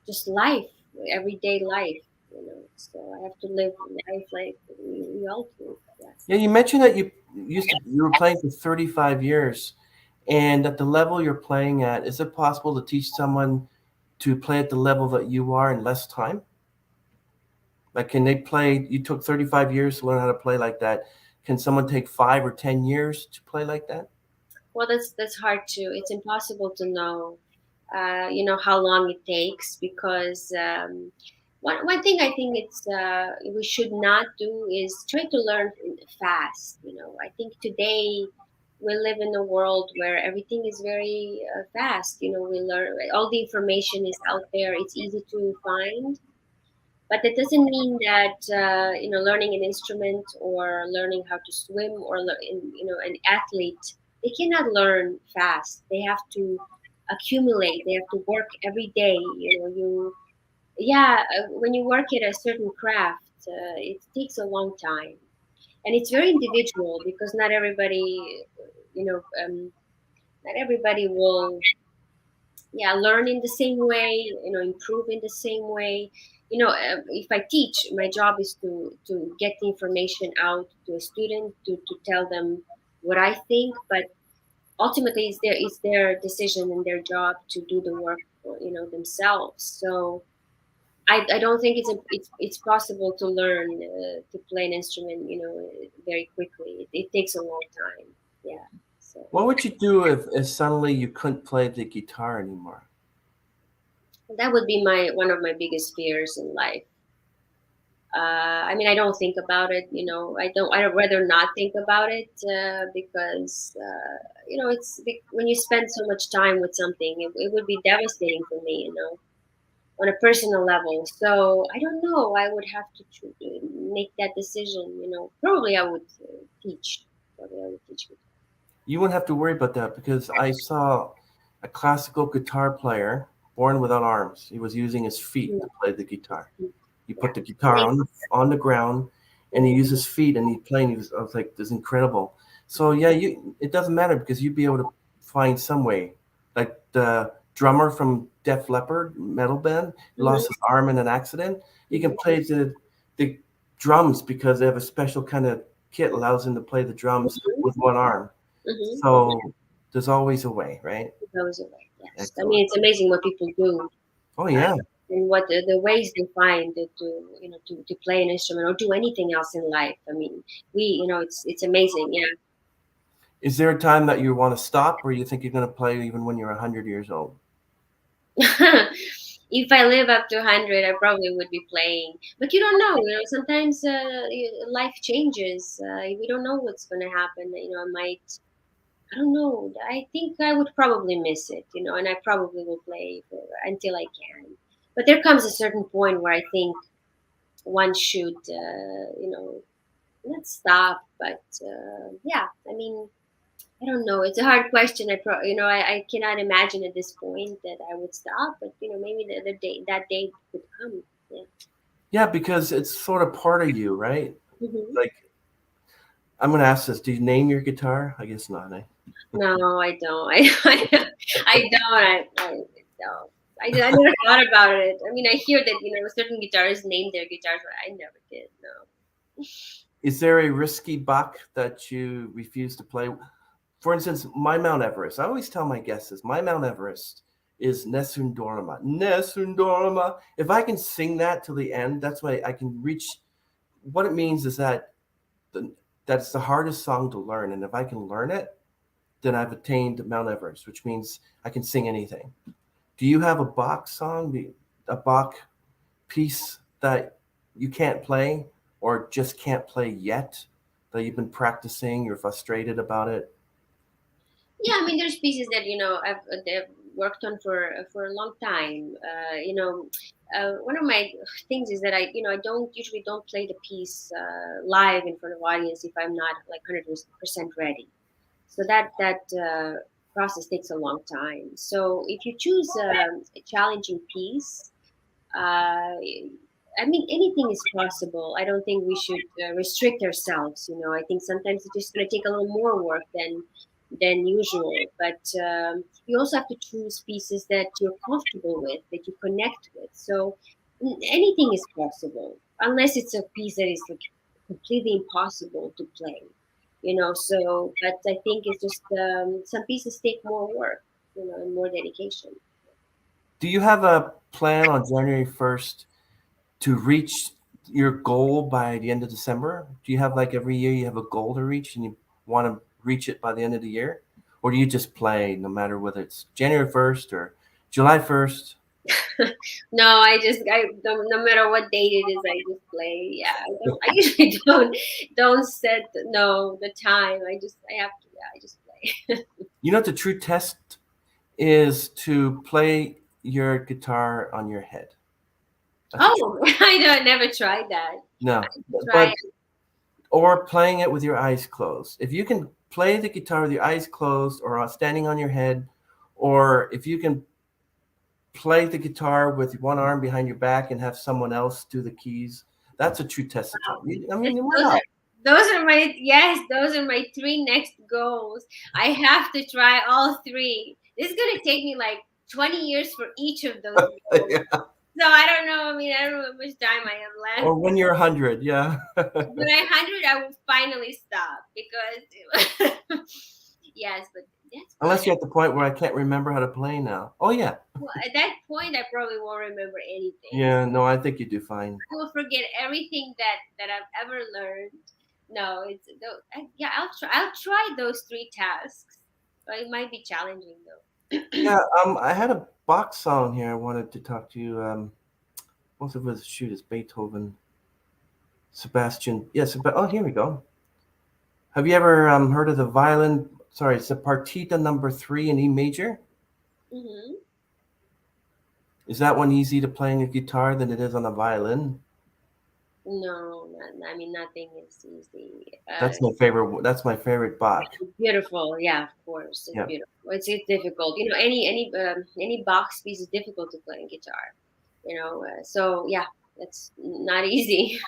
just life, everyday life. So I have to live life like we all do. Yeah. yeah. You mentioned that you were playing for 35 years, and at the level you're playing at, is it possible to teach someone to play at the level that you are in less time? Like, can they play? You took 35 years to learn how to play like that. Can someone take 5 or 10 years to play like that? Well, that's hard to. It's impossible to know, how long it takes because one thing I think we should not do is try to learn fast. I think today we live in a world where everything is very fast. We learn all the information is out there. It's easy to find. But that doesn't mean that learning an instrument or learning how to swim or an athlete, they cannot learn fast. They have to accumulate. They have to work every day. When you work at a certain craft, it takes a long time, and it's very individual because you know, um, not everybody will learn in the same way, improve in the same way. If I teach, my job is to get the information out to a student to tell them what I think, but ultimately it's their decision and their job to do the work themselves. So I don't think it's possible to learn to play an instrument very quickly. It takes a long time. Yeah. So What would you do if suddenly you couldn't play the guitar anymore? that would be one of my biggest fears in life. I mean, I don't think about it. I don't. I'd rather not think about it because when you spend so much time with something, it would be devastating for me. On a personal level. So I don't know. I would have to make that decision. Probably I would teach. Probably I would teach. You wouldn't have to worry about that because I saw a classical guitar player born without arms. He was using his feet to play the guitar. He Yeah. put the guitar on the ground, and he used his feet, and he played. I was like, "This is incredible." So yeah, it doesn't matter because you'd be able to find some way. Like the drummer from Def Leppard metal band lost his arm in an accident. He can play the drums because they have a special kind of kit allows him to play the drums with one arm. So there's always a way, right? Goes away. Yes. Excellent. I mean, it's amazing what people do. Oh yeah. And what the ways they find to play an instrument or do anything else in life. I mean, it's amazing. Yeah. Is there a time that you want to stop, or you think you're going to play even when you're 100 years old? If I live up to 100, I probably would be playing. But you don't know. Sometimes life changes. We don't know what's going to happen. I don't know. I think I would probably miss it, and I probably will play until I can. But there comes a certain point where I think one should, not stop. But yeah, I mean, I don't know. It's a hard question. I cannot imagine at this point that I would stop. But maybe that day could come. Yeah. Yeah, because it's sort of part of you, right? Hmm. Like, I'm going to ask this. Do you name your guitar? I guess not, eh? No, I don't. I don't. I don't. I never thought about it. I mean, I hear that certain guitarists name their guitars, but I never did. No. Is there a risky buck that you refuse to play? For instance, my Mount Everest. I always tell my guests this. My Mount Everest is Nessun Dorma. Nessun Dorma. If I can sing that till the end, that's why I can reach. What it means is that that's the hardest song to learn. And if I can learn it, then I've attained Mount Everest, which means I can sing anything. Do you have a Bach song, a Bach piece that you can't play or just can't play yet that you've been practicing? You're frustrated about it? Yeah, I mean, there's pieces that they've worked on for a long time. One of my things is that I don't usually don't play the piece live in front of audience if I'm not like 100% ready. So that process takes a long time. So if you choose a challenging piece, I mean, anything is possible. I don't think we should restrict ourselves. I think sometimes it's just going to take a little more work than usual. But you also have to choose pieces that you're comfortable with, that you connect with. So anything is possible, unless it's a piece that is like completely impossible to play. So but I think it's just some pieces take more work, and more dedication. Do you have a plan on January 1st to reach your goal by the end of December? Do you have like every year you have a goal to reach and you want to reach it by the end of the year? Or do you just play no matter whether it's January 1st or July 1st? No, no matter what date it is, I just play. Yeah, I usually don't set the time. I have to. Yeah, I just play. You know, the true test is to play your guitar on your head. Oh, I never tried that. No, Try. or playing it with your eyes closed. If you can play the guitar with your eyes closed or standing on your head, or if you can play the guitar with one arm behind your back and have someone else do the keys, that's a true test of time. I mean, why not? Those are my three next goals. I have to try all three. This is gonna take me like 20 years for each of those goals. Yeah. So I don't know. I mean, I don't know how much time I have left. Or when you're 100, yeah. When I'm 100, I will finally stop because yes, but that's Unless you're at the point where I can't remember how to play now. Oh yeah. well, at that point, I probably won't remember anything. Yeah, no, I think you do fine. I will forget everything that I've ever learned. No, yeah, I'll try those three tasks. It might be challenging though. Yeah, I had a Bach song here I wanted to talk to you. Most of us shoot is Beethoven, Sebastian. Yes, oh, here we go. Have you ever heard of the violin? Sorry, it's the Partita number 3 in E major. Hmm. Is that one easy to play on a guitar than it is on a violin? No, I mean nothing is easy. That's my favorite. That's my favorite Bach. Beautiful, yeah, of course, it's Yeah. beautiful. It's difficult, you know. Any box piece is difficult to play on guitar, you know. So yeah, it's not easy.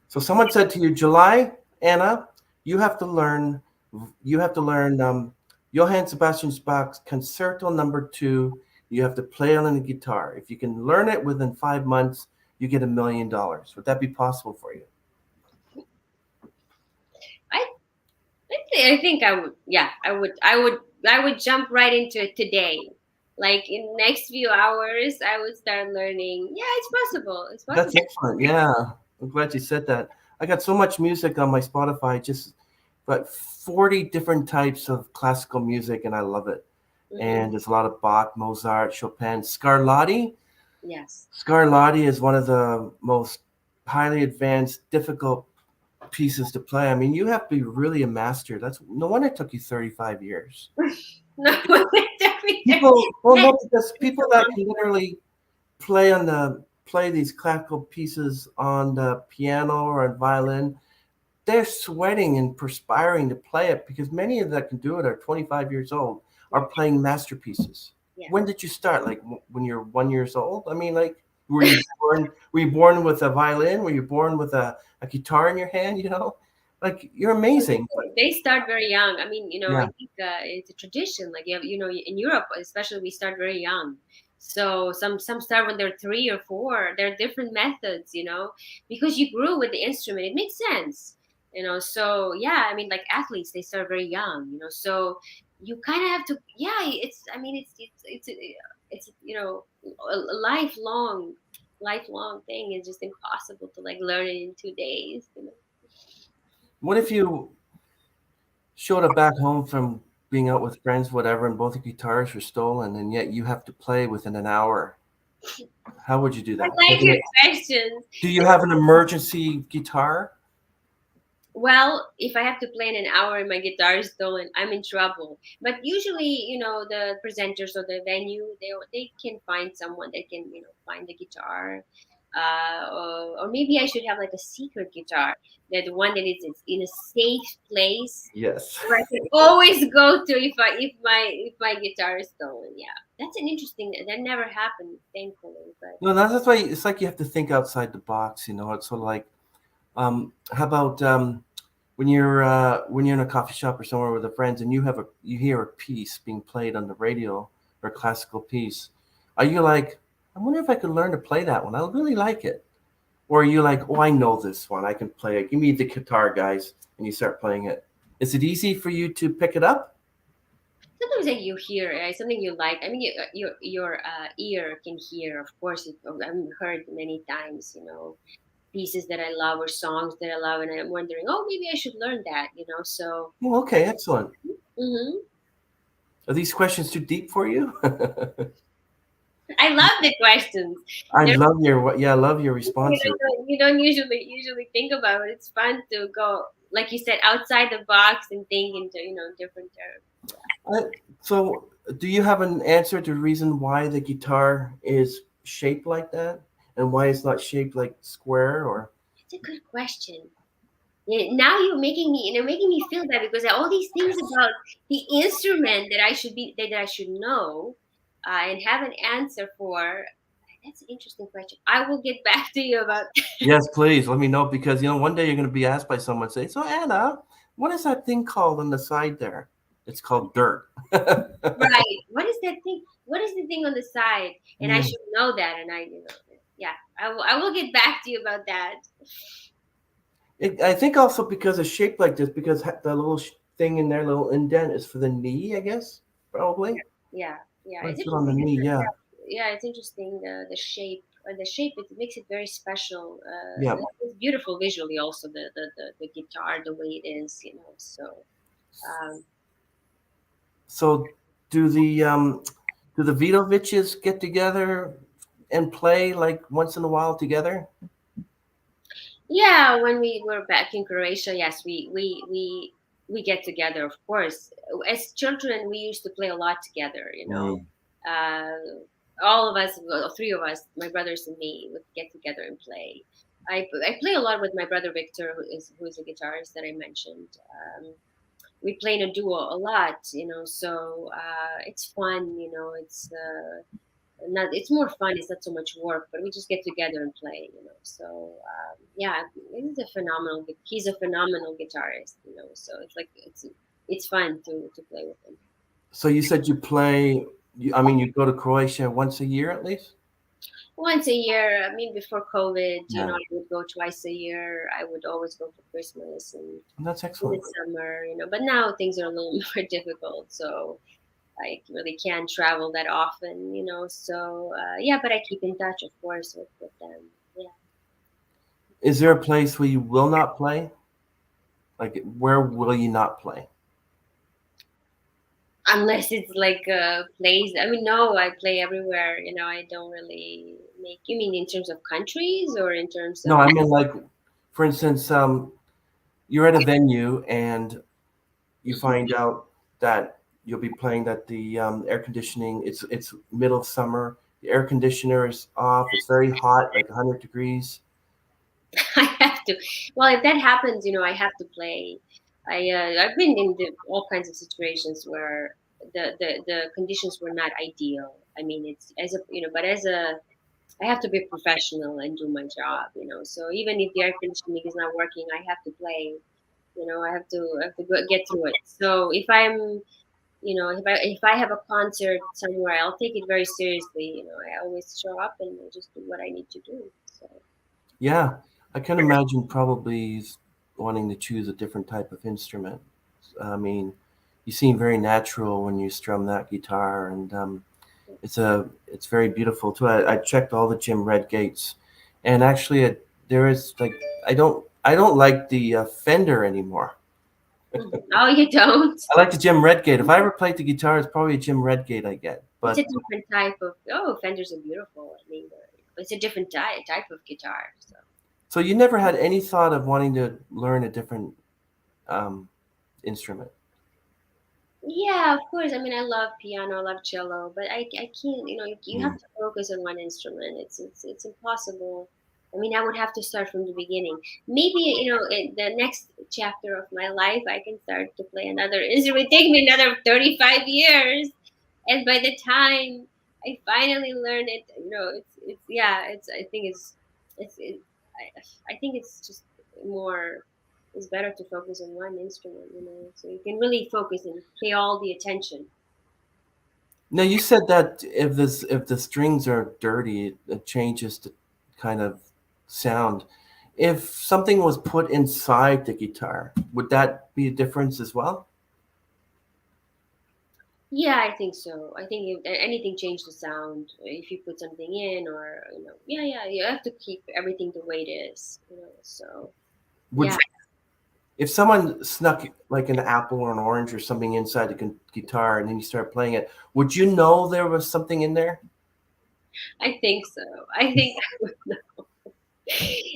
So someone said to you, July, Anna, you have to learn. You have to learn Johann Sebastian Bach's Concerto Number 2. You have to play it on the guitar. If you can learn it within 5 months, you get $1 million. Would that be possible for you? I I think I would. Yeah, I would jump right into it today. Like in next few hours, I would start learning. Yeah, it's possible. It's That's possible. excellent. Yeah, I'm glad you said that. I got so much music on my Spotify, just but 40 different types of classical music, and I love it. Hmm. And there's a lot of Bach, Mozart, Chopin, Scarlatti. Yes. Scarlatti is one of the most highly advanced, difficult pieces to play. I mean, you have to be really a master. That's no wonder it took you 35 years. No, People, well, yeah, no, because people that can literally play these classical pieces on the piano or on violin, they're sweating and perspiring to play it because many of that can do it are 25 years old, are playing masterpieces. yeah. When did you start? Like when you're 1 years old? I mean, like were you born with a violin? Were you born with a guitar in your hand? Like you're amazing. They start very young. I mean, I Yeah. think it's a tradition. Like in Europe, especially, we start very young. So some start when they're 3 or 4. There are different methods, because you grew with the instrument. It makes sense, So yeah, I mean, like athletes, they start very young, So you kind of have to. Yeah, it's. I mean, it's a lifelong thing. It's just impossible to like learn it in 2 days. What if you showed up back home from being out with friends, whatever, and both the guitars were stolen, and yet you have to play within an hour? How would you do I that? like your questions. Do you have an emergency guitar? Well, if I have to play in an hour and my guitar is stolen, I'm in trouble. But usually, the presenters or the venue, they can find someone that can, find the guitar. Or maybe I should have like a secret guitar, the one that is in a safe place Yes. where I can always go to if my guitar is stolen. Yeah, that's an interesting. That never happened, thankfully. But No, that's why it's like you have to think outside the box. It's sort of like, how about when you're in a coffee shop or somewhere with a friends and you hear a piece being played on the radio or a classical piece, are you like, I wonder if I could learn to play that one? I really like it. Or are you like, oh, I know this one. I can play it. Give me the guitar, guys, and you start playing it. Is it easy for you to pick it up? sometimes that you hear something you like. I mean, your ear can hear. Of course, I've heard many times. Pieces that I love or songs that I love, and I'm wondering, oh, maybe I should learn that. So. Oh, okay, excellent. Hmm. Are these questions too deep for you? I love the questions. I They're love I love your you responses. don't usually think about it. It's fun to go, like you said, outside the box and think into different terms. So, do you have an answer to the reason why the guitar is shaped like that, and why it's not shaped like square or? It's a good question. Yeah, now you're making me feel that because all these things about the instrument that I should know, and have an answer for. That's an interesting question. I will get back to you about. Yes, please let me know because one day you're going to be asked by someone say, "So Anna, what is that thing called on the side there?" It's called dirt. Right. What is that thing? What is the thing on the side? And I Yeah. should know that. And yeah, I will get back to you about that. I think also because it's shaped like this, because the little thing in there, little indent, is for the knee, I guess, probably. Yeah, yeah. Or It's it's on the interesting. knee, yeah. Yeah, it's interesting. The shape. The shape, it makes it very special. Yeah. It's beautiful visually. Also, the guitar, the way it is. So. Um, So do the Vidovićes get together and play like once in a while together? Yeah, when we were back in Croatia, yes, we get together, of course. As children, we used to play a lot together. Mm. All of us, well, three of us, my brothers and me, would get together and play. I play a lot with my brother Viktor, who is a guitarist that I mentioned. We play in a duo a lot, so it's fun. It's more fun. It's not so much work, but we just get together and play. So yeah, he's a phenomenal guitarist. So it's fun to play with him. So you said you play. I mean, you go to Croatia once a year at least. Once a year. I mean, before COVID, Yeah, I would go twice a year. I would always go for Christmas and that's in the excellent. summer. But now things are a little more difficult, so I really can't travel that often. So yeah, but I keep in touch, of course, with them. Yeah. Is there a place where you will not play? Like, where will you not play? Unless it's like a place. I mean, no, I play everywhere. I don't really make. You mean in terms of countries or in terms No, of? I mean like, for instance, you're at a venue and you find out that you'll be playing that the air conditioning. It's middle of summer. The air conditioner is off. It's very hot, like 100 degrees. I have to. Well, if that happens, I have to play. I've been in all kinds of situations where the conditions were not ideal. I mean, it's as a but as a I have to be professional and do my job. So even if the air conditioning is not working, I have to play. I have to get through it. So if I have a concert somewhere, I'll take it very seriously. I always show up and I just do what I need to do. So. Yeah, I can imagine probably wanting to choose a different type of instrument. I mean, you seem very natural when you strum that guitar, and it's very beautiful too. I checked all the Jim Redgates, and actually, there is like I don't like the Fender anymore. Oh, you don't? I like the Jim Redgate. If I ever played the guitar, it's probably a Jim Redgate I get. It's a But different type of. Oh, Fenders are beautiful. I mean, it's a different type of guitar. So. so you never had any thought of wanting to learn a different um, instrument? Yeah, of course. I mean, I love piano, I love cello, but I can't. You have Mm. to focus on one instrument. It's impossible. I mean, I would have to start from the beginning. Maybe in the next chapter of my life, I can start to play another instrument. It take me another 35 years, and by the time I finally learn it, it's yeah, it's I think it's it, I think it's just more. It's better to focus on one instrument, so you can really focus and pay all the attention. Now you said that if the strings are dirty, it changes the kind of sound. If something was put inside the guitar, would that be a difference as well? Yeah, I think so. I think if anything change the sound if you put something in, or yeah, you have to keep everything the way it is. So Would yeah, you, if someone snuck like an apple or an orange or something inside the guitar and then you start playing it, would you know there was something in there? I think so. I think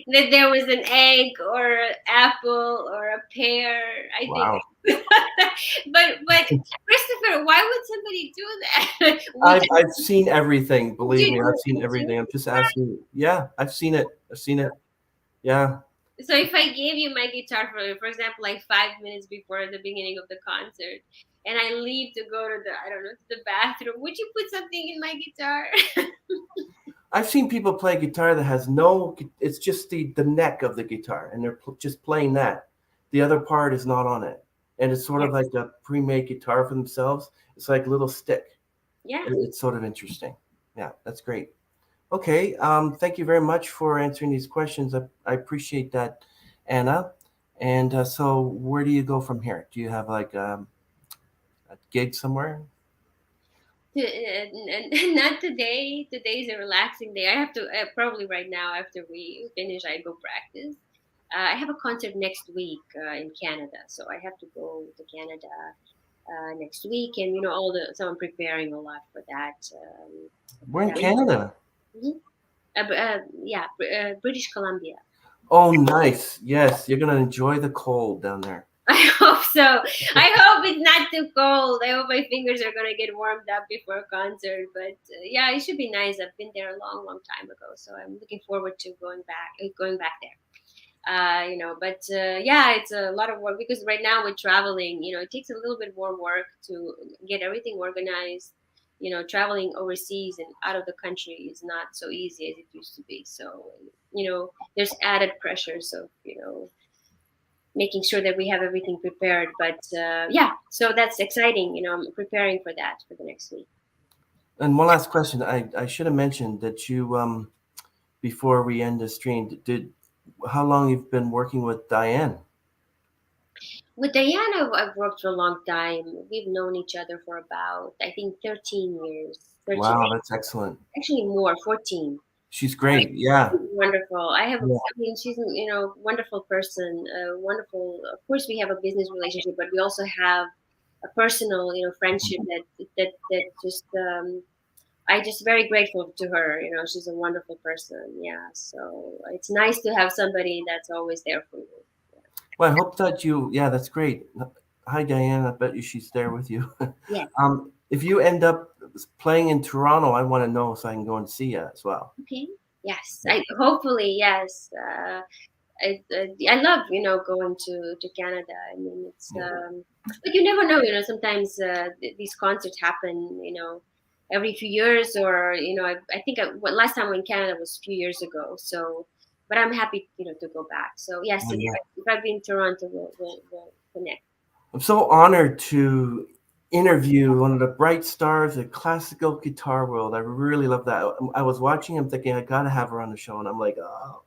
that there was an egg or an apple or a pear. I think, Wow. but Christopher, why would somebody do that? I've seen everything. Would Believe you me, do I've seen it too? everything. I'm just asking. Yeah, I've seen it. I've seen it. Yeah. So if I gave you my guitar for example, like 5 minutes before the beginning of the concert, and I leave to go to the I don't know to the bathroom, would you put something in my guitar? I've seen people play guitar that has no, it's just the neck of the guitar and they're just playing that. The other part is not on it. And it's sort Yeah, of like a pre-made guitar for themselves. It's like a little stick. yeah. It's sort of interesting. Yeah, that's great. Okay. Thank you very much for answering these questions. I appreciate that, Anna. And so where do you go from here? Do you have like a gig somewhere? Not today. Today's a relaxing day. I have to probably right now after we finish, I go practice. I have a concert next week in Canada, so I have to go to Canada next week, and so I'm preparing a lot for that. We're in that Canada. Mhm. British Columbia. Oh, nice. Yes, you're gonna enjoy the cold down there. I hope so. I hope it's not too cold. I hope my fingers are gonna get warmed up before a concert. But yeah, it should be nice. I've been there a long, long time ago, so I'm looking forward to going back there. But yeah, it's a lot of work because right now we're traveling. It takes a little bit more work to get everything organized. Traveling overseas and out of the country is not so easy as it used to be. So there's added pressures of making sure that we have everything prepared. But yeah, so that's exciting. I'm preparing for that for the next week. And one last question. I should have mentioned that you before we end the stream, did how long you've been working with Diane? With Diana, I've worked for a long time. We've known each other for about, I think, 13 years. 13, Wow, that's excellent. actually more, 14. She's great. Yeah. Wonderful. I Yeah. mean, she's wonderful person. Wonderful. Of course, we have a business relationship, but we also have a personal, friendship that just I just very grateful to her. She's a wonderful person. Yeah. So it's nice to have somebody that's always there for you. Well, I hope that yeah, that's great. Hi, Diane. I bet you she's there with you. Yeah. If you end up playing in Toronto, I want to know so I can go and see you as well. Okay. Yes. Hopefully, yes. I love going to Canada. I mean, it's but you never know. Sometimes these concerts happen. Every few years, or I think last time I went in Canada was a few years ago. So, but I'm happy to go back. So yes, Oh, yeah. if I've been in Toronto, we'll connect. I'm so honored to interview one of the bright stars of classical guitar world. I really love that. I was watching him thinking I gotta have her on the show, and I'm like, oh.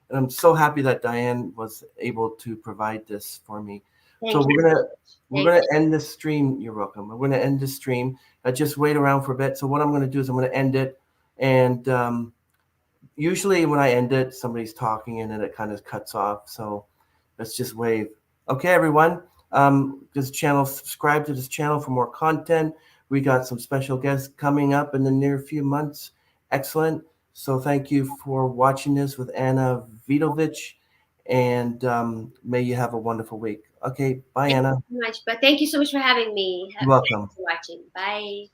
And I'm so happy that Diane was able to provide this for me. Thank So you. we're gonna end this stream. You're welcome. We're gonna end the stream. Just wait around for a bit. So what I'm gonna do is I'm gonna end it, and usually when I end it, somebody's talking and then it kind of cuts off. So let's just wave. Okay, everyone. This channel, subscribe to this channel for more content. We got some special guests coming up in the near few months. Excellent. So thank you for watching this with Anna Vidović, and may you have a wonderful week. Okay, bye, Anna. Thank you so much. But thank you so much for having me. You're welcome. Thanks for watching. Bye.